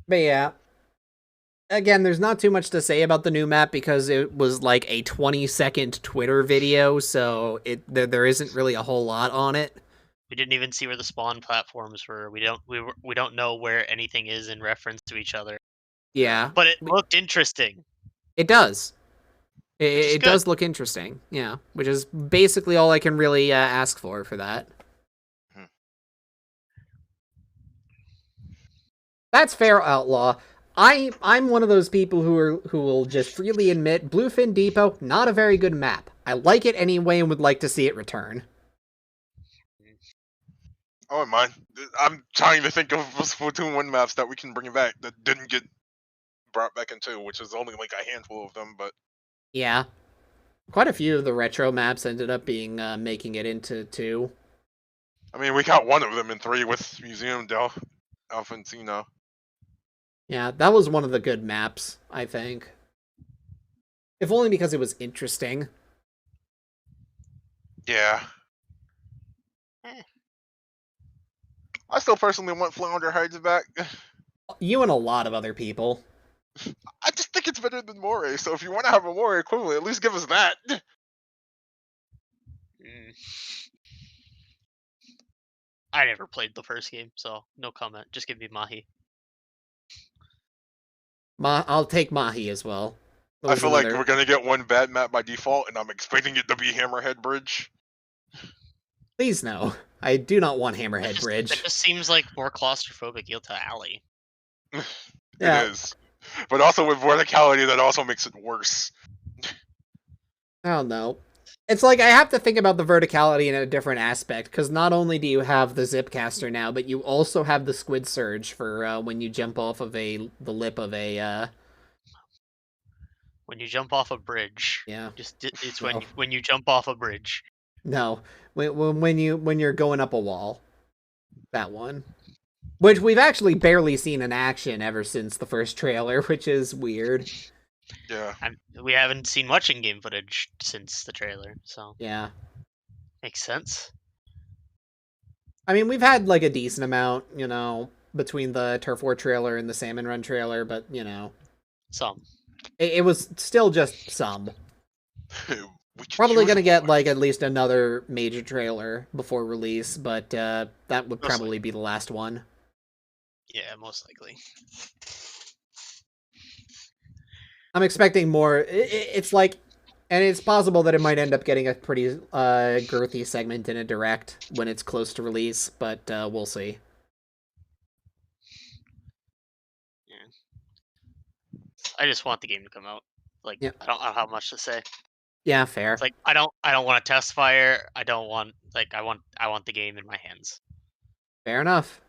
But yeah. Again, there's not too much to say about the new map because it was like a 20-second Twitter video, so there isn't really a whole lot on it. We didn't even see where the spawn platforms were. We don't know where anything is in reference to each other. Yeah. But it looked interesting. It does. is It does look interesting. Yeah, which is basically all I can really ask for that. That's fair, Outlaw. I'm one of those people who will just freely admit Bluefin Depot, not a very good map. I like it anyway and would like to see it return. I wouldn't mind. I'm trying to think of Splatoon 1 maps that we can bring back that didn't get brought back in 2, which is only like a handful of them, but... Yeah. Quite a few of the retro maps ended up being making it into 2. I mean, we got one of them in 3 with Museum del Alfonsino. Yeah, that was one of the good maps, I think. If only because it was interesting. Yeah. I still personally want Flounder Heights back. You and a lot of other people. I just think it's better than Moray, so if you want to have a Moray equivalent, at least give us that. I never played the first game, so no comment. Just give me Mahi. I'll take Mahi as well. I feel like we're gonna get one bad map by default, and I'm expecting it to be Hammerhead Bridge. Please no. I do not want Hammerhead Bridge. It just seems like more claustrophobic Yelltail Alley. Yeah. It is. But also with verticality, that also makes it worse. I don't know. It's like I have to think about the verticality in a different aspect, because not only do you have the Zipcaster now, but you also have the Squid Surge for when you jump off of the lip of a... When you jump off a bridge. Yeah. It's when you jump off a bridge. No, when you're going up a wall. That one. Which we've actually barely seen in action ever since the first trailer, which is weird. Yeah. We haven't seen much in-game footage since the trailer, so... Yeah. Makes sense. I mean, we've had, like, a decent amount, between the Turf War trailer and the Salmon Run trailer, but, Some. It was still just some. Probably gonna get, like, at least another major trailer before release, but that would probably be the last one. Yeah, most likely. I'm expecting more. It's like, and it's possible that it might end up getting a pretty girthy segment in a direct when it's close to release, but we'll see. Yeah. I just want the game to come out. Like, yeah. I don't have much to say. Yeah, fair. It's like I don't want a test fire. I don't want I want the game in my hands. Fair enough.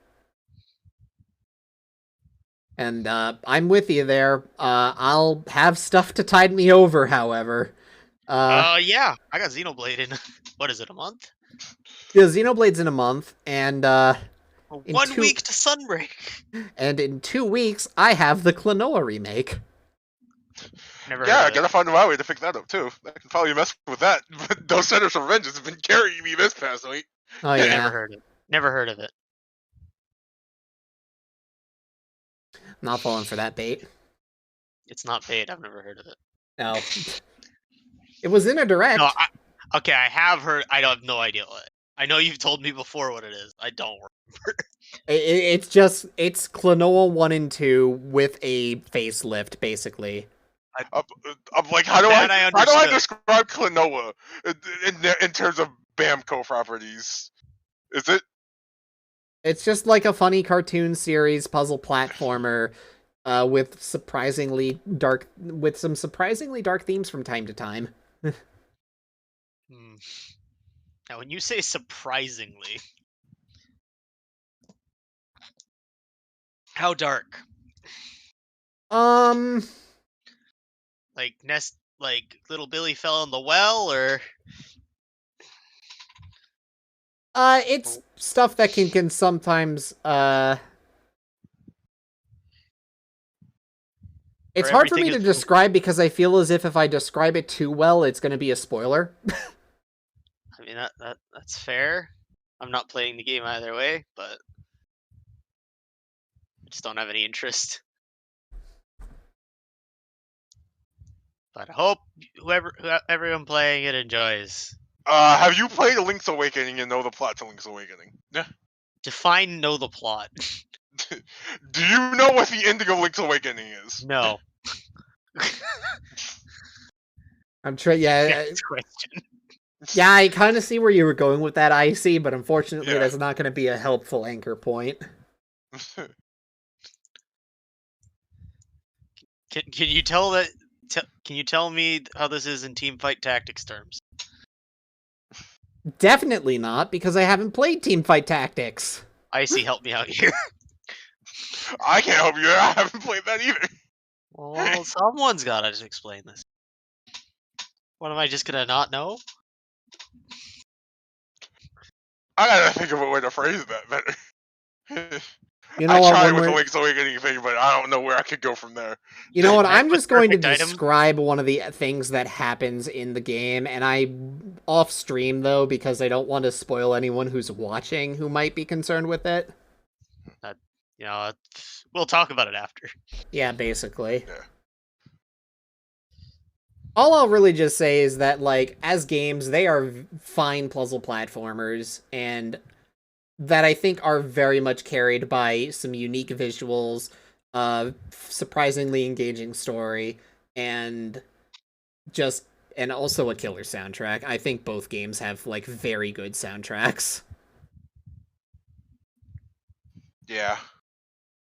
And I'm with you there. I'll have stuff to tide me over, however. Yeah, I got Xenoblade in what is it, a month? Yeah, Xenoblade's in a month, and 1 week to Sunbreak. And in 2 weeks, I have the Klonoa remake. I gotta find a way to pick that up too. I can probably mess with that. But those Centers of Revenge has been carrying me this past week. Oh Never yeah, heard of it. Never heard of it. not falling for that bait. It's not bait. I've never heard of it. No, it was in a No, direct. okay, I have heard. I don't have no idea what. I know you've told me before what it is. I don't remember. It's Klonoa 1 and 2 with a facelift, basically. I'm like, how do That I I how do I understood. describe Klonoa in terms of Bamco properties? Is it? It's just like a funny cartoon series puzzle platformer with some surprisingly dark themes from time to time. Hmm. Now, when you say surprisingly, how dark? Like little Billy fell in the well, or It's stuff that can sometimes it's hard for everything me is. to describe because I feel as if I describe it too well, it's going to be a spoiler. I mean that's fair. I'm not playing the game either way, but I just don't have any interest. But I hope everyone playing it enjoys. Have you played Link's Awakening and know the plot to Link's Awakening? Define know the plot. Do you know what the ending of Link's Awakening is? No. I'm trying. Yeah, Next question. yeah. I kind of see where you were going with that, Icy, but unfortunately, Yeah. that's not going to be a helpful anchor point. Can you tell that? Can you tell me how this is in team fight tactics terms? Definitely not, because I haven't played Teamfight Tactics. Icy, help me out here. I can't help you. I haven't played that either. Well, someone's gotta just explain this. What, am I just gonna not know? I gotta think of a way to phrase that better. You know I what? tried with the Link's Awakening thing, but I don't know where I could go from there. You know what? I'm With just going to perfect item? describe one of the things that happens in the game, and I off stream though because I don't want to spoil anyone who's watching who might be concerned with it. You know, we'll talk about it after. Yeah, basically. Yeah. All I'll really just say is that, like, as games, they are fine puzzle platformers, and that I think are very much carried by some unique visuals, surprisingly engaging story, and and also a killer soundtrack. I think both games have, like, very good soundtracks. Yeah.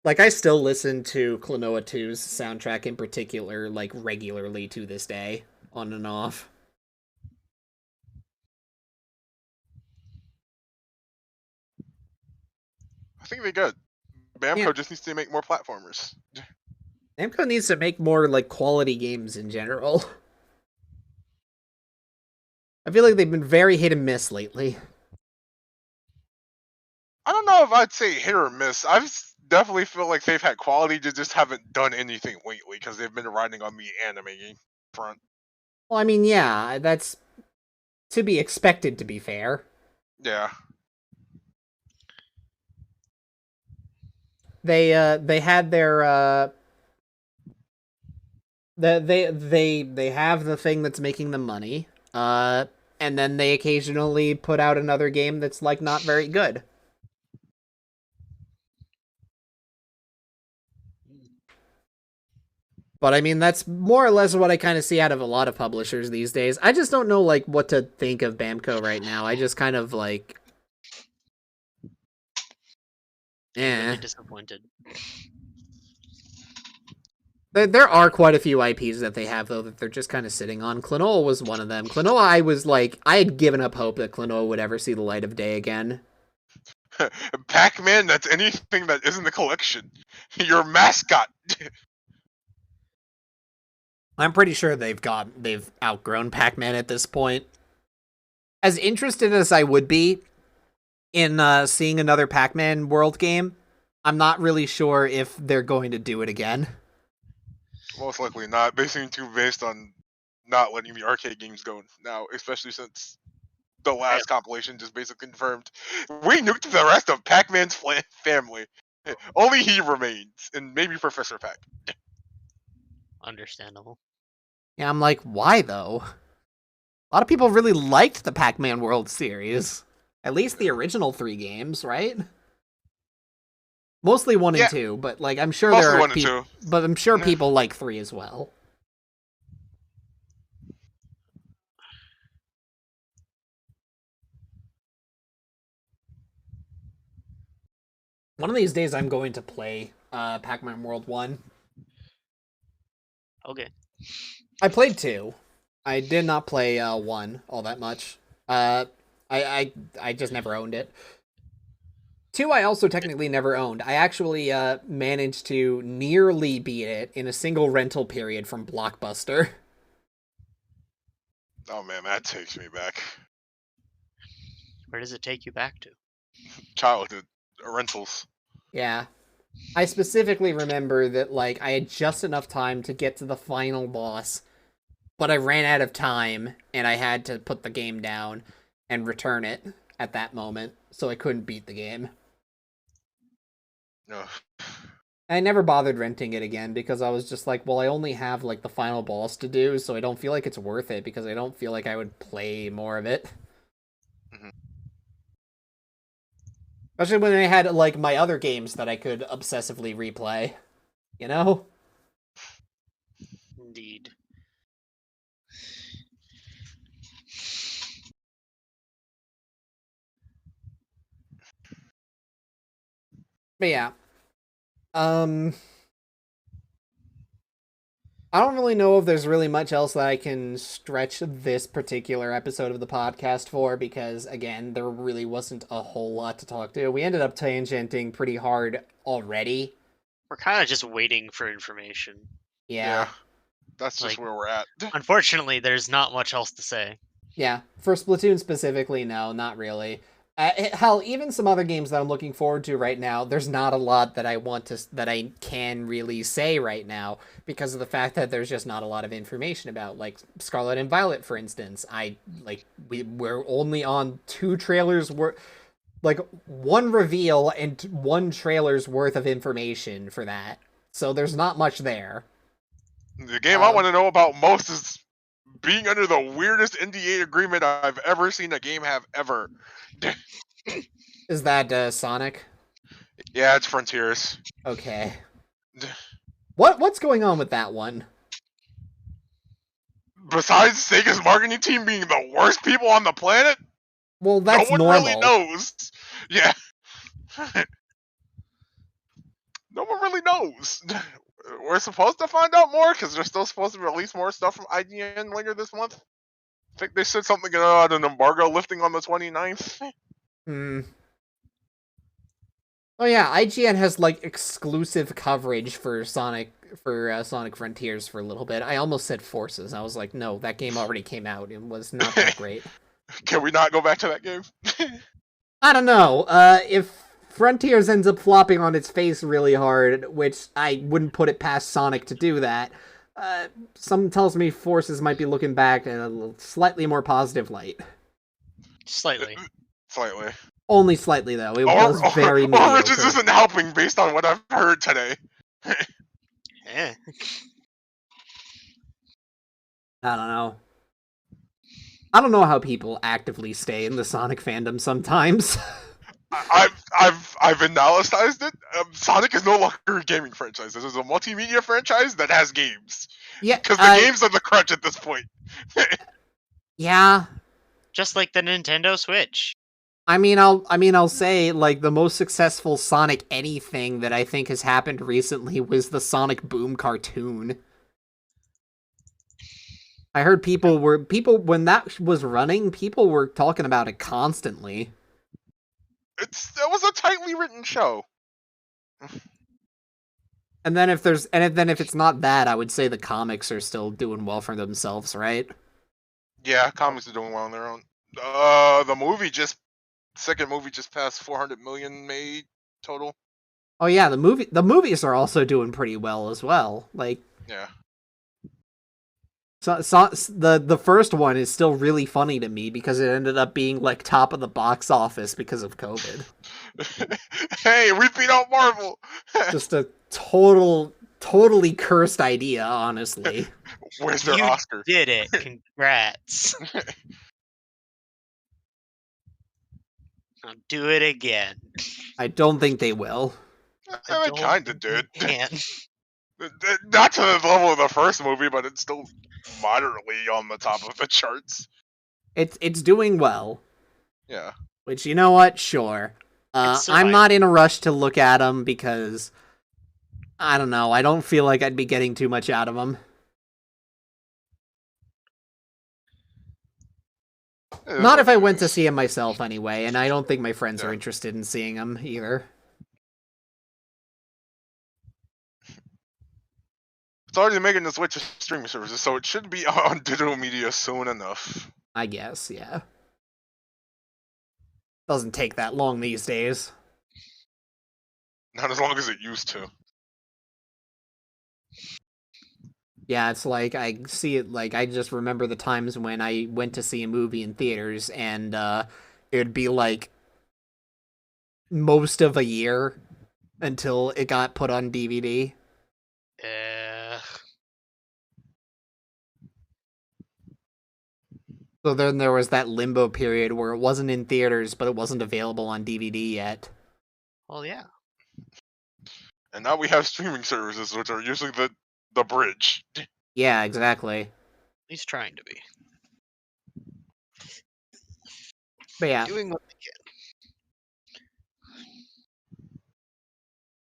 Like, I still listen to Klonoa 2's soundtrack in particular, like, regularly to this day, on and off. I think they're good. Bamco Yeah. just needs to make more platformers. Namco needs to make more, like, quality games in general. I feel like they've been very hit and miss lately. I don't know if I'd say hit or miss. Definitely feel like they've had quality, they just haven't done anything lately because they've been riding on the anime front. Well, I mean, yeah, that's to be expected, to be fair. Yeah. They had their they have the thing that's making them money. And then they occasionally put out another game that's, like, not very good. But I mean, that's more or less what I kind of see out of a lot of publishers these days. I just don't know, like, what to think of Bamco right now. I just kind of, like, I'm really disappointed. There are quite a few IPs that they have, though, that they're just kind of sitting on. Klonoa was one of them. Klonoa, I had given up hope that Klonoa would ever see the light of day again. Pac-Man, that's anything that isn't the collection. Your mascot. I'm pretty sure they've outgrown Pac-Man at this point. As interested as I would be in seeing another Pac-Man world game, I'm not really sure if they're going to do it again. Most likely not. They seem too based on not letting the arcade games go now, especially since The last compilation just basically confirmed. We nuked the rest of Pac-Man's family. Only he remains, and maybe Professor Pac. Understandable. Yeah, I'm like, why though? A lot of people really liked the Pac-Man World Series. At least the original 3 games, right? Mostly 1 and 2, but like I'm sure there are people. But I'm sure people like 3 as well. One of these days, I'm going to play Pac-Man World 1. Okay. I played 2. I did not play 1 all that much. I just never owned it. 2 I also technically never owned. I actually managed to nearly beat it in a single rental period from Blockbuster. Oh man, that takes me back. Where does it take you back to? Childhood rentals. Yeah. I specifically remember that like I had just enough time to get to the final boss, but I ran out of time and I had to put the game down and return it at that moment, so I couldn't beat the game. Ugh. I never bothered renting it again because I was just like, well, I only have like the final boss to do, so I don't feel like it's worth it because I don't feel like I would play more of it. Mm-hmm. Especially when I had like my other games that I could obsessively replay, you know? Indeed. But yeah. I don't really know if there's really much else that I can stretch this particular episode of the podcast for because, again, there really wasn't a whole lot to talk to. We ended up tangenting pretty hard already. We're kind of just waiting for information. Yeah. That's just where we're at. Unfortunately, there's not much else to say. Yeah. For Splatoon specifically, no, not really. Hell, even some other games that I'm looking forward to right now, there's not a lot that I can really say right now because of the fact that there's just not a lot of information about, like Scarlet and Violet, for instance. We're only on 2 trailers like 1 reveal and 1 trailer's worth of information for that. So there's not much there. The game I want to know about most is being under the weirdest NDA agreement I've ever seen a game have ever. Is that Sonic? Yeah, it's Frontiers. Okay. What's going on with that one? Besides Sega's marketing team being the worst people on the planet, well, that's no one normal. really knows. Yeah. No one really knows. We're supposed to find out more because they're still supposed to release more stuff from IGN later this month. I think they said something about an embargo lifting on the 29th. Oh yeah, IGN has like exclusive coverage for Sonic Frontiers for a little bit. I almost said Forces. I was like, no, that game already came out. It was not that great. Can we not go back to that game? I don't know. If Frontiers ends up flopping on its face really hard, which I wouldn't put it past Sonic to do that, something tells me Forces might be looking back in a slightly more positive light. Slightly. Slightly. Only slightly, though. It was very mediocre. Origins isn't helping based on what I've heard today. Yeah. I don't know. I don't know how people actively stay in the Sonic fandom sometimes. I've analyzed it. Sonic is no longer a gaming franchise. This is a multimedia franchise that has games. Yeah, because the games are the crutch at this point. Yeah. Just like the Nintendo Switch. I'll say, like, the most successful Sonic anything that I think has happened recently was the Sonic Boom cartoon. I heard when that was running, people were talking about it constantly. It was a tightly written show. And then if it's not that, I would say the comics are still doing well for themselves, right? Yeah, comics are doing well on their own. The second movie just passed 400 million made total. Oh yeah, the movies are also doing pretty well as well. Like, yeah. The first one is still really funny to me because it ended up being like top of the box office because of COVID. Hey, we beat out Marvel. Just a totally cursed idea, honestly. Where's their You Oscar? did it. Congrats. Now do it again. I don't think they will. I don't kind of think you did. can. Not to the level of the first movie, but it's still moderately on the top of the charts. It's doing well. Yeah. Which, you know what? Sure. It's I'm not surviving. in a rush to look at them because I don't know. I don't feel like I'd be getting too much out of them. Not if I went to see him myself anyway, and I don't think my friends are interested in seeing him either. It's already making the switch to streaming services, so it should be on digital media soon enough. I guess, yeah. Doesn't take that long these days. Not as long as it used to. Yeah, it's like I see it like I just remember the times when I went to see a movie in theaters and it would be like most of a year until it got put on DVD. So then there was that limbo period where it wasn't in theaters, but it wasn't available on DVD yet. Well, yeah. And now we have streaming services, which are usually the bridge. Yeah, exactly. He's trying to be. But yeah. Doing what they can.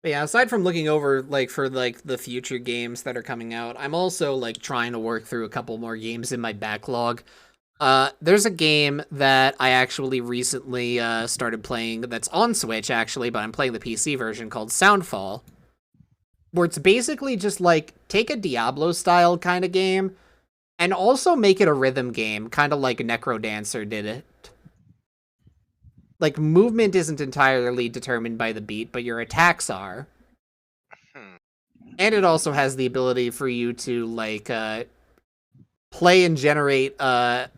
But yeah, aside from looking over like for like the future games that are coming out, I'm also like trying to work through a couple more games in my backlog. There's a game that I actually recently started playing that's on Switch actually, but I'm playing the PC version called Soundfall, where it's basically just like take a Diablo style kind of game and also make it a rhythm game, kind of like Necrodancer did it. Like, movement isn't entirely determined by the beat, but your attacks are. And it also has the ability for you to, like, play and generate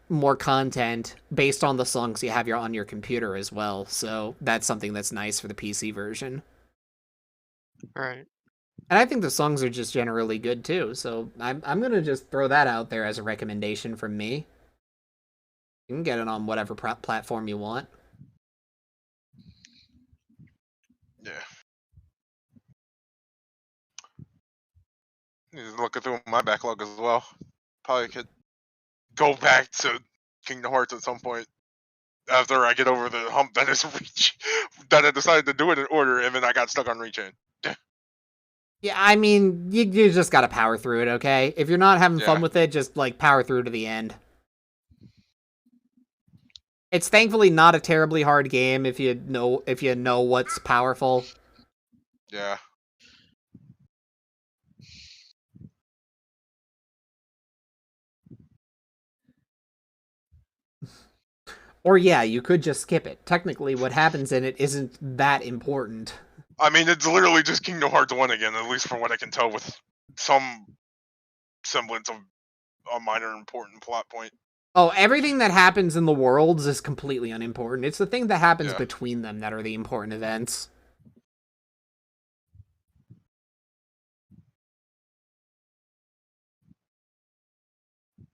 more content based on the songs you have on your computer as well. So that's something that's nice for the PC version. Right. And I think the songs are just generally good, too. So I'm going to just throw that out there as a recommendation from me. You can get it on whatever platform you want. Yeah. Looking through my backlog as well. Probably could go back to Kingdom Hearts at some point after I get over the hump that is Reach. That I decided to do it in order, and then I got stuck on Reach in. Yeah, I mean, you just gotta power through it, okay? If you're not having fun with it, just, like, power through to the end. It's thankfully not a terribly hard game if you know what's powerful. Yeah. Or yeah, you could just skip it. Technically, what happens in it isn't that important. I mean, it's literally just Kingdom Hearts 1 again, at least from what I can tell, with some semblance of a minor important plot point. Oh, everything that happens in the worlds is completely unimportant. It's the thing that happens between them that are the important events.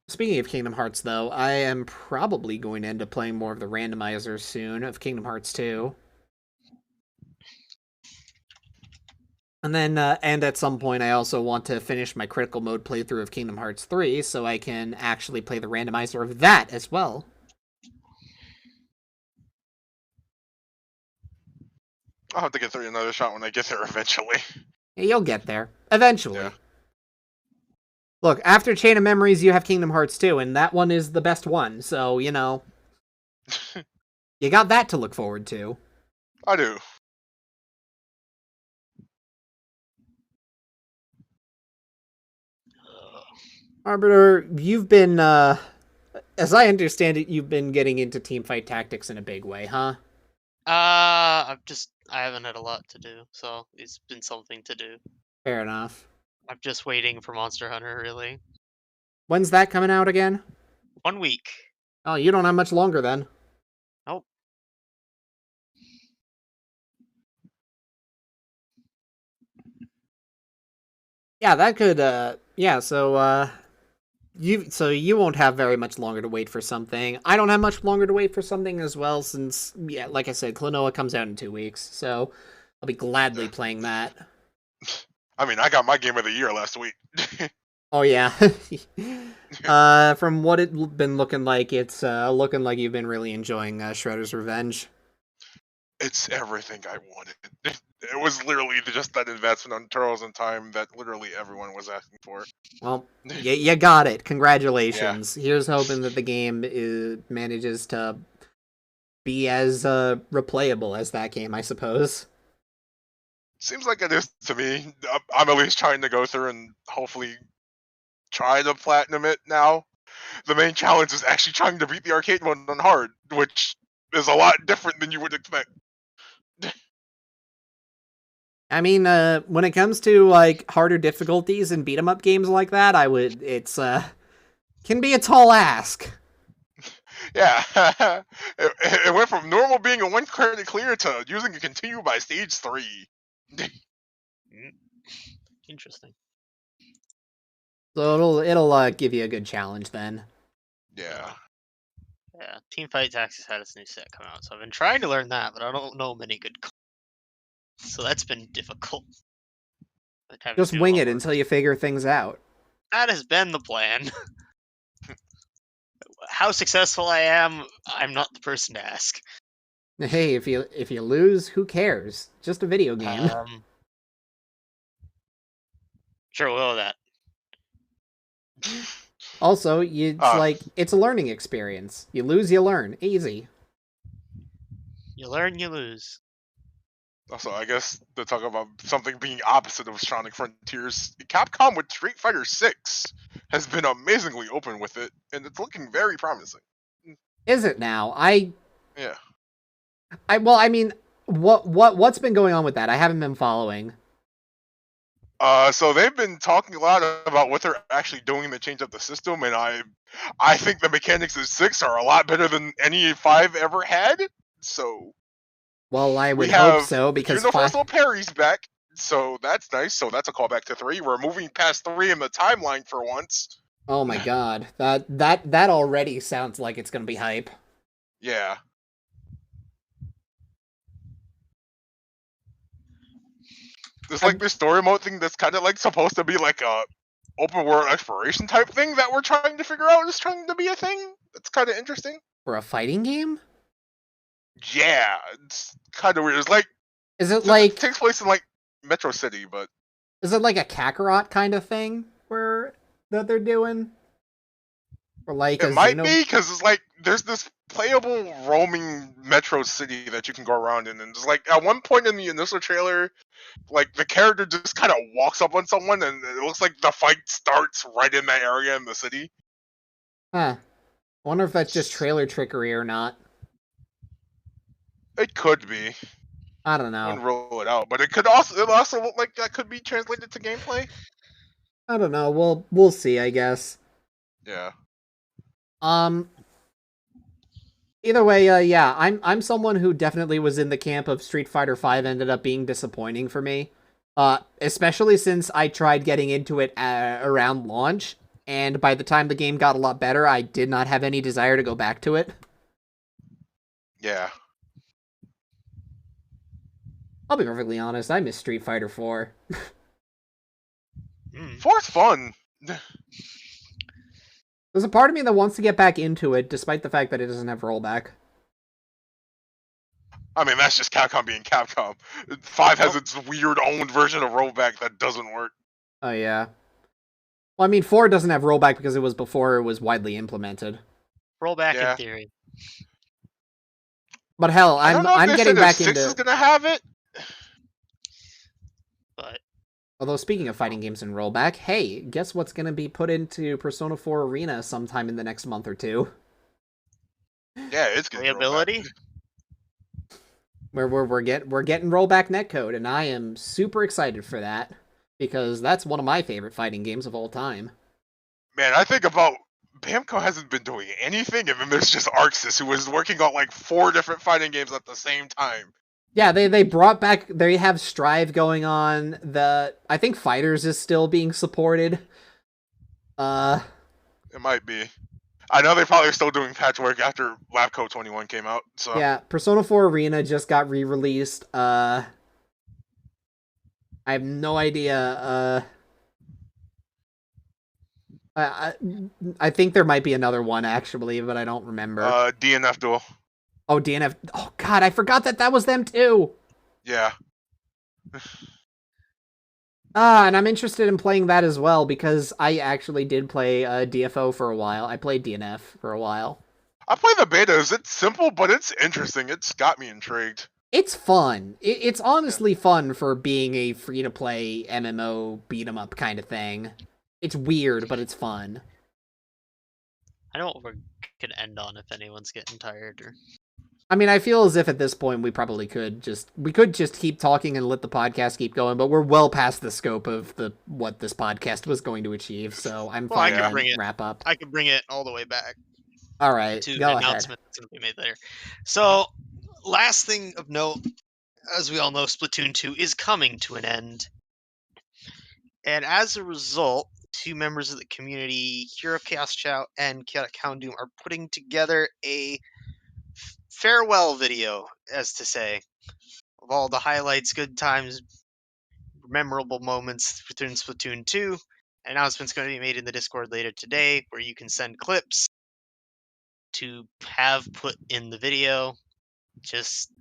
Speaking of Kingdom Hearts, though, I am probably going to end up playing more of the randomizers soon of Kingdom Hearts 2. And then, and at some point, I also want to finish my critical mode playthrough of Kingdom Hearts 3 so I can actually play the randomizer of that as well. I'll have to get 3 another shot when I get there eventually. Yeah, you'll get there. Eventually. Yeah. Look, after Chain of Memories, you have Kingdom Hearts 2, and that one is the best one, so, you know. You got that to look forward to. I do. Arbiter, you've been, as I understand it, you've been getting into teamfight tactics in a big way, huh? I haven't had a lot to do, so it's been something to do. Fair enough. I'm just waiting for Monster Hunter, really. When's that coming out again? 1 week. Oh, you don't have much longer then. Nope. Yeah, that could, yeah, so, you won't have very much longer to wait for something. I don't have much longer to wait for something as well, since, yeah, like I said, Klonoa comes out in 2 weeks, so I'll be gladly playing that. I mean, I got my game of the year last week. Oh, yeah. From what it's been looking like, it's, looking like you've been really enjoying, Shredder's Revenge. It's everything I wanted. It was literally just that advancement on Turtles in Time that literally everyone was asking for. Well, you got it. Congratulations. Yeah. Here's hoping that the game manages to be as replayable as that game, I suppose. Seems like it is to me. I'm at least trying to go through and hopefully try to platinum it now. The main challenge is actually trying to beat the arcade mode on hard, which is a lot different than you would expect. I mean, when it comes to like harder difficulties in beat 'em up games like that, it's can be a tall ask. Yeah, it went from normal being a 1 credit clear to using a continue by stage 3. Interesting. So it'll give you a good challenge then. Yeah. Yeah, Teamfight Tactics had its new set come out, so I've been trying to learn that, but I don't know many good. So that's been difficult. Just wing it until you figure things out. That has been the plan. How successful I am, I'm not the person to ask. Hey, if you lose, who cares? Just a video game. Sure, will that. Also, it's a learning experience. You lose, you learn. Easy. You learn, you lose. Also, I guess to talk about something being opposite of Sonic Frontiers, Capcom with Street Fighter 6 has been amazingly open with it, and it's looking very promising. Is it now? Yeah. I mean, what's been going on with that? I haven't been following. So they've been talking a lot about what they're actually doing to change up the system, and I think the mechanics of 6 are a lot better than any 5 ever had. So well, I would hope so, because Universal Parry's back, so that's nice. So that's a callback to 3. We're moving past 3 in the timeline for once. Oh my god, that already sounds like it's gonna be hype. Yeah. There's like this story mode thing that's kind of like supposed to be like a open world exploration type thing that we're trying to figure out is trying to be a thing. That's kind of interesting. For a fighting game? Yeah, it's kind of weird. It's like, it takes place in like Metro City, but is it like a Kakarot kind of thing that they're doing? Or like it might be, because it's like there's this playable roaming Metro City that you can go around in, and it's like at one point in the initial trailer, like the character just kind of walks up on someone, and it looks like the fight starts right in that area in the city. Huh. I wonder if that's just trailer trickery or not. It could be. I don't know. I wouldn't rule it out, but it also look like that could be translated to gameplay. I don't know. We'll see, I guess. Yeah. Either way, yeah, I'm someone who definitely was in the camp of Street Fighter V ended up being disappointing for me. Especially since I tried getting into it around launch, and by the time the game got a lot better, I did not have any desire to go back to it. Yeah. I'll be perfectly honest, I miss Street Fighter 4. 4's fun. There's a part of me that wants to get back into it, despite the fact that it doesn't have rollback. I mean, that's just Capcom being Capcom. 5 has its weird own version of rollback that doesn't work. Oh, yeah. Well, I mean, 4 doesn't have rollback because it was before it was widely implemented. Rollback in theory. But hell, I'm getting back into... 6 is gonna have it. But... Although, speaking of fighting games and rollback, hey, guess what's going to be put into Persona 4 Arena sometime in the next month or two? Yeah, it's getting Playability? We're getting rollback netcode, and I am super excited for that, because that's one of my favorite fighting games of all time. Man, I think about Bamco hasn't been doing anything, and then there's just Arxis, who was working on like 4 different fighting games at the same time. Yeah, they brought back. They have Strive going on. I think Fighters is still being supported. It might be. I know they probably are still doing patchwork after Labco 21 came out. So yeah, Persona 4 Arena just got re-released. I have no idea. I think there might be another one actually, but I don't remember. DNF Duel. Oh, DNF. Oh God, I forgot that was them too. Yeah. And I'm interested in playing that as well because I actually did play DFO for a while. I played DNF for a while. I play the betas. It's simple, but it's interesting. It's got me intrigued. It's fun. It's honestly fun for being a free-to-play MMO beat-em-up kind of thing. It's weird, but it's fun. I know what we could end on if anyone's getting tired. Or... I mean, I feel as if at this point we probably could just keep talking and let the podcast keep going, but we're well past the scope of what this podcast was going to achieve, so I'm fine to wrap up. I could bring it all the way back. All right, to go an ahead. announcement that's going to be made later. So, last thing of note, as we all know, Splatoon 2 is coming to an end. And as a result, 2 members of the community, Hero Chaos Chow and Chaotic Houndoom, are putting together a farewell video, as to say, of all the highlights, good times, memorable moments within Splatoon 2. An announcement's going to be made in the Discord later today, where you can send clips to have put in the video. Just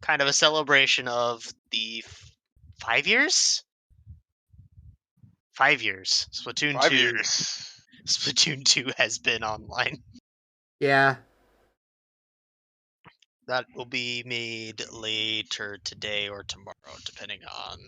kind of a celebration of the 5 years? 5 years. Splatoon 5 2. years. Splatoon 2 has been online. Yeah. That will be made later today or tomorrow, depending on...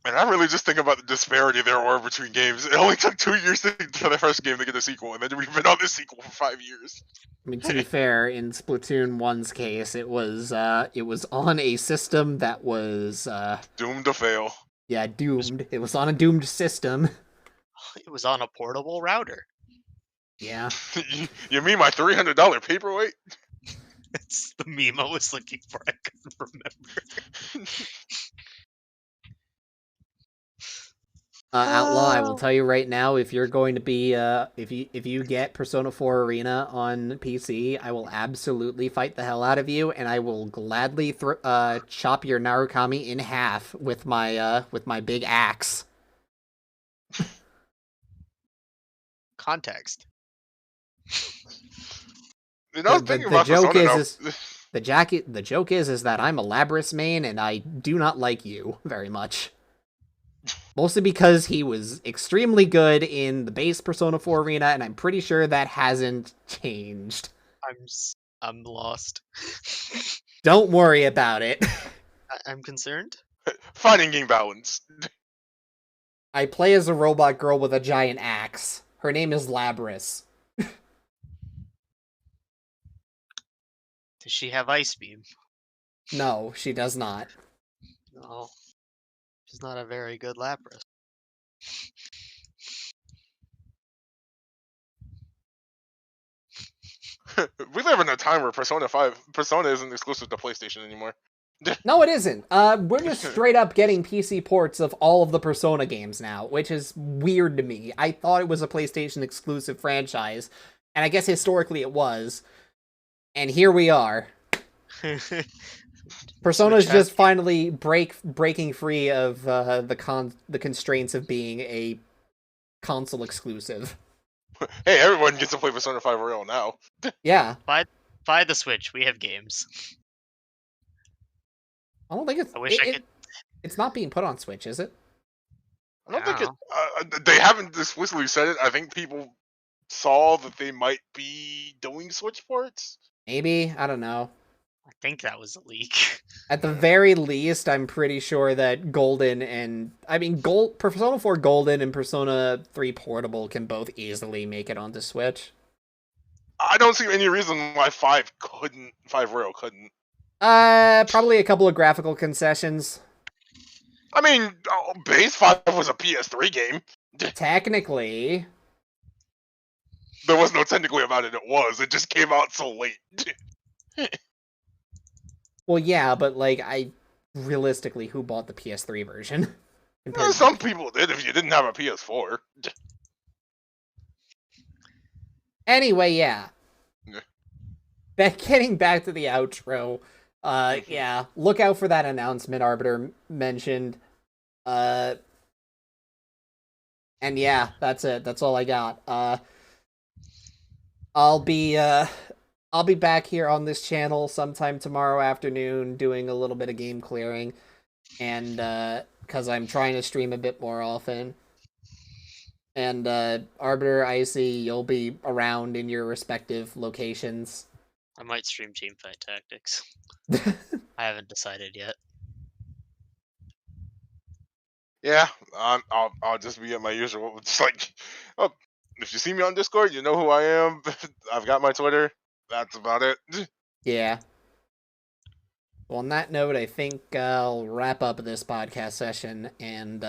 And I really just think about the disparity there were between games. It only took 2 years for the first game to get a sequel, and then we've been on this sequel for 5 years. I mean, to be fair, in Splatoon 1's case, it was on a system that was doomed to fail. Yeah, doomed. It was on a doomed system. It was on a portable router. Yeah. You mean my $300 paperweight? It's the meme I was looking for. I couldn't remember. Outlaw, I will tell you right now, if you're going to be, if you get Persona 4 Arena on PC, I will absolutely fight the hell out of you, and I will gladly chop your Narukami in half with my big axe. Context. You know, The joke is that I'm a Labris main, and I do not like you very much. Mostly because he was extremely good in the base Persona 4 Arena, and I'm pretty sure that hasn't changed. I'm lost. Don't worry about it. I'm concerned. Fighting game balance. I play as a robot girl with a giant axe. Her name is Labris. Does she have Ice Beam? No, she does not. No. She's not a very good Lapras. We live in a time where Persona isn't exclusive to PlayStation anymore. No, it isn't. We're just straight up getting PC ports of all of the Persona games now, which is weird to me. I thought it was a PlayStation exclusive franchise, and I guess historically it was. And here we are. Persona's just finally breaking free of the constraints of being a console exclusive. Hey, everyone gets to play Persona 5 Royal now. Yeah. Buy the Switch. We have games. I don't think it's not being put on Switch, is it? I don't think it. They haven't explicitly said it. I think people saw that they might be doing Switch ports. Maybe, I don't know. I think that was a leak. At the very least, I'm pretty sure that Persona 4 Golden and Persona 3 Portable can both easily make it onto Switch. I don't see any reason why 5 Royal couldn't. Probably a couple of graphical concessions. I mean, base 5 was a PS3 game. Technically, There was no technically about it. It was. It just came out so late. well, yeah, but like, realistically, who bought the PS3 version? compared to Some people did if you didn't have a PS4. Anyway, yeah. Yeah. Getting back to the outro, yeah, look out for that announcement Arbiter mentioned. And yeah, that's it. That's all I got. I'll be back here on this channel sometime tomorrow afternoon doing a little bit of game clearing, and because I'm trying to stream a bit more often. And Arbiter, Icy, you'll be around in your respective locations. I might stream Teamfight Tactics. I haven't decided yet. Yeah, I'll just be at my usual. It's like, oh, if you see me on Discord, you know who I am. I've got my Twitter. That's about it. Yeah. Well, on that note, I think I'll wrap up this podcast session, and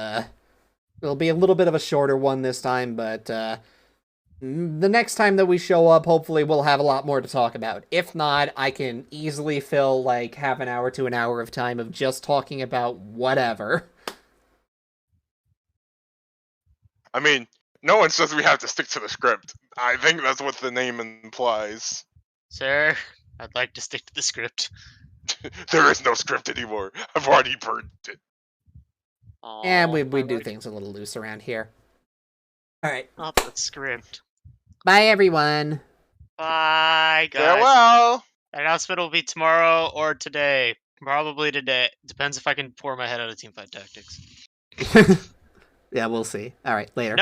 it'll be a little bit of a shorter one this time, but the next time that we show up, hopefully we'll have a lot more to talk about. If not, I can easily fill like half an hour to an hour of time of just talking about whatever. I mean, no one says we have to stick to the script. I think that's what the name implies. Sir, I'd like to stick to the script. There is no script anymore. I've already burned it. And we do things a little loose around here. All right. Not the script. Bye, everyone. Bye, guys. Farewell. Announcement will be tomorrow or today. Probably today. Depends if I can pour my head out of Teamfight Tactics. Yeah, we'll see. All right, later. No!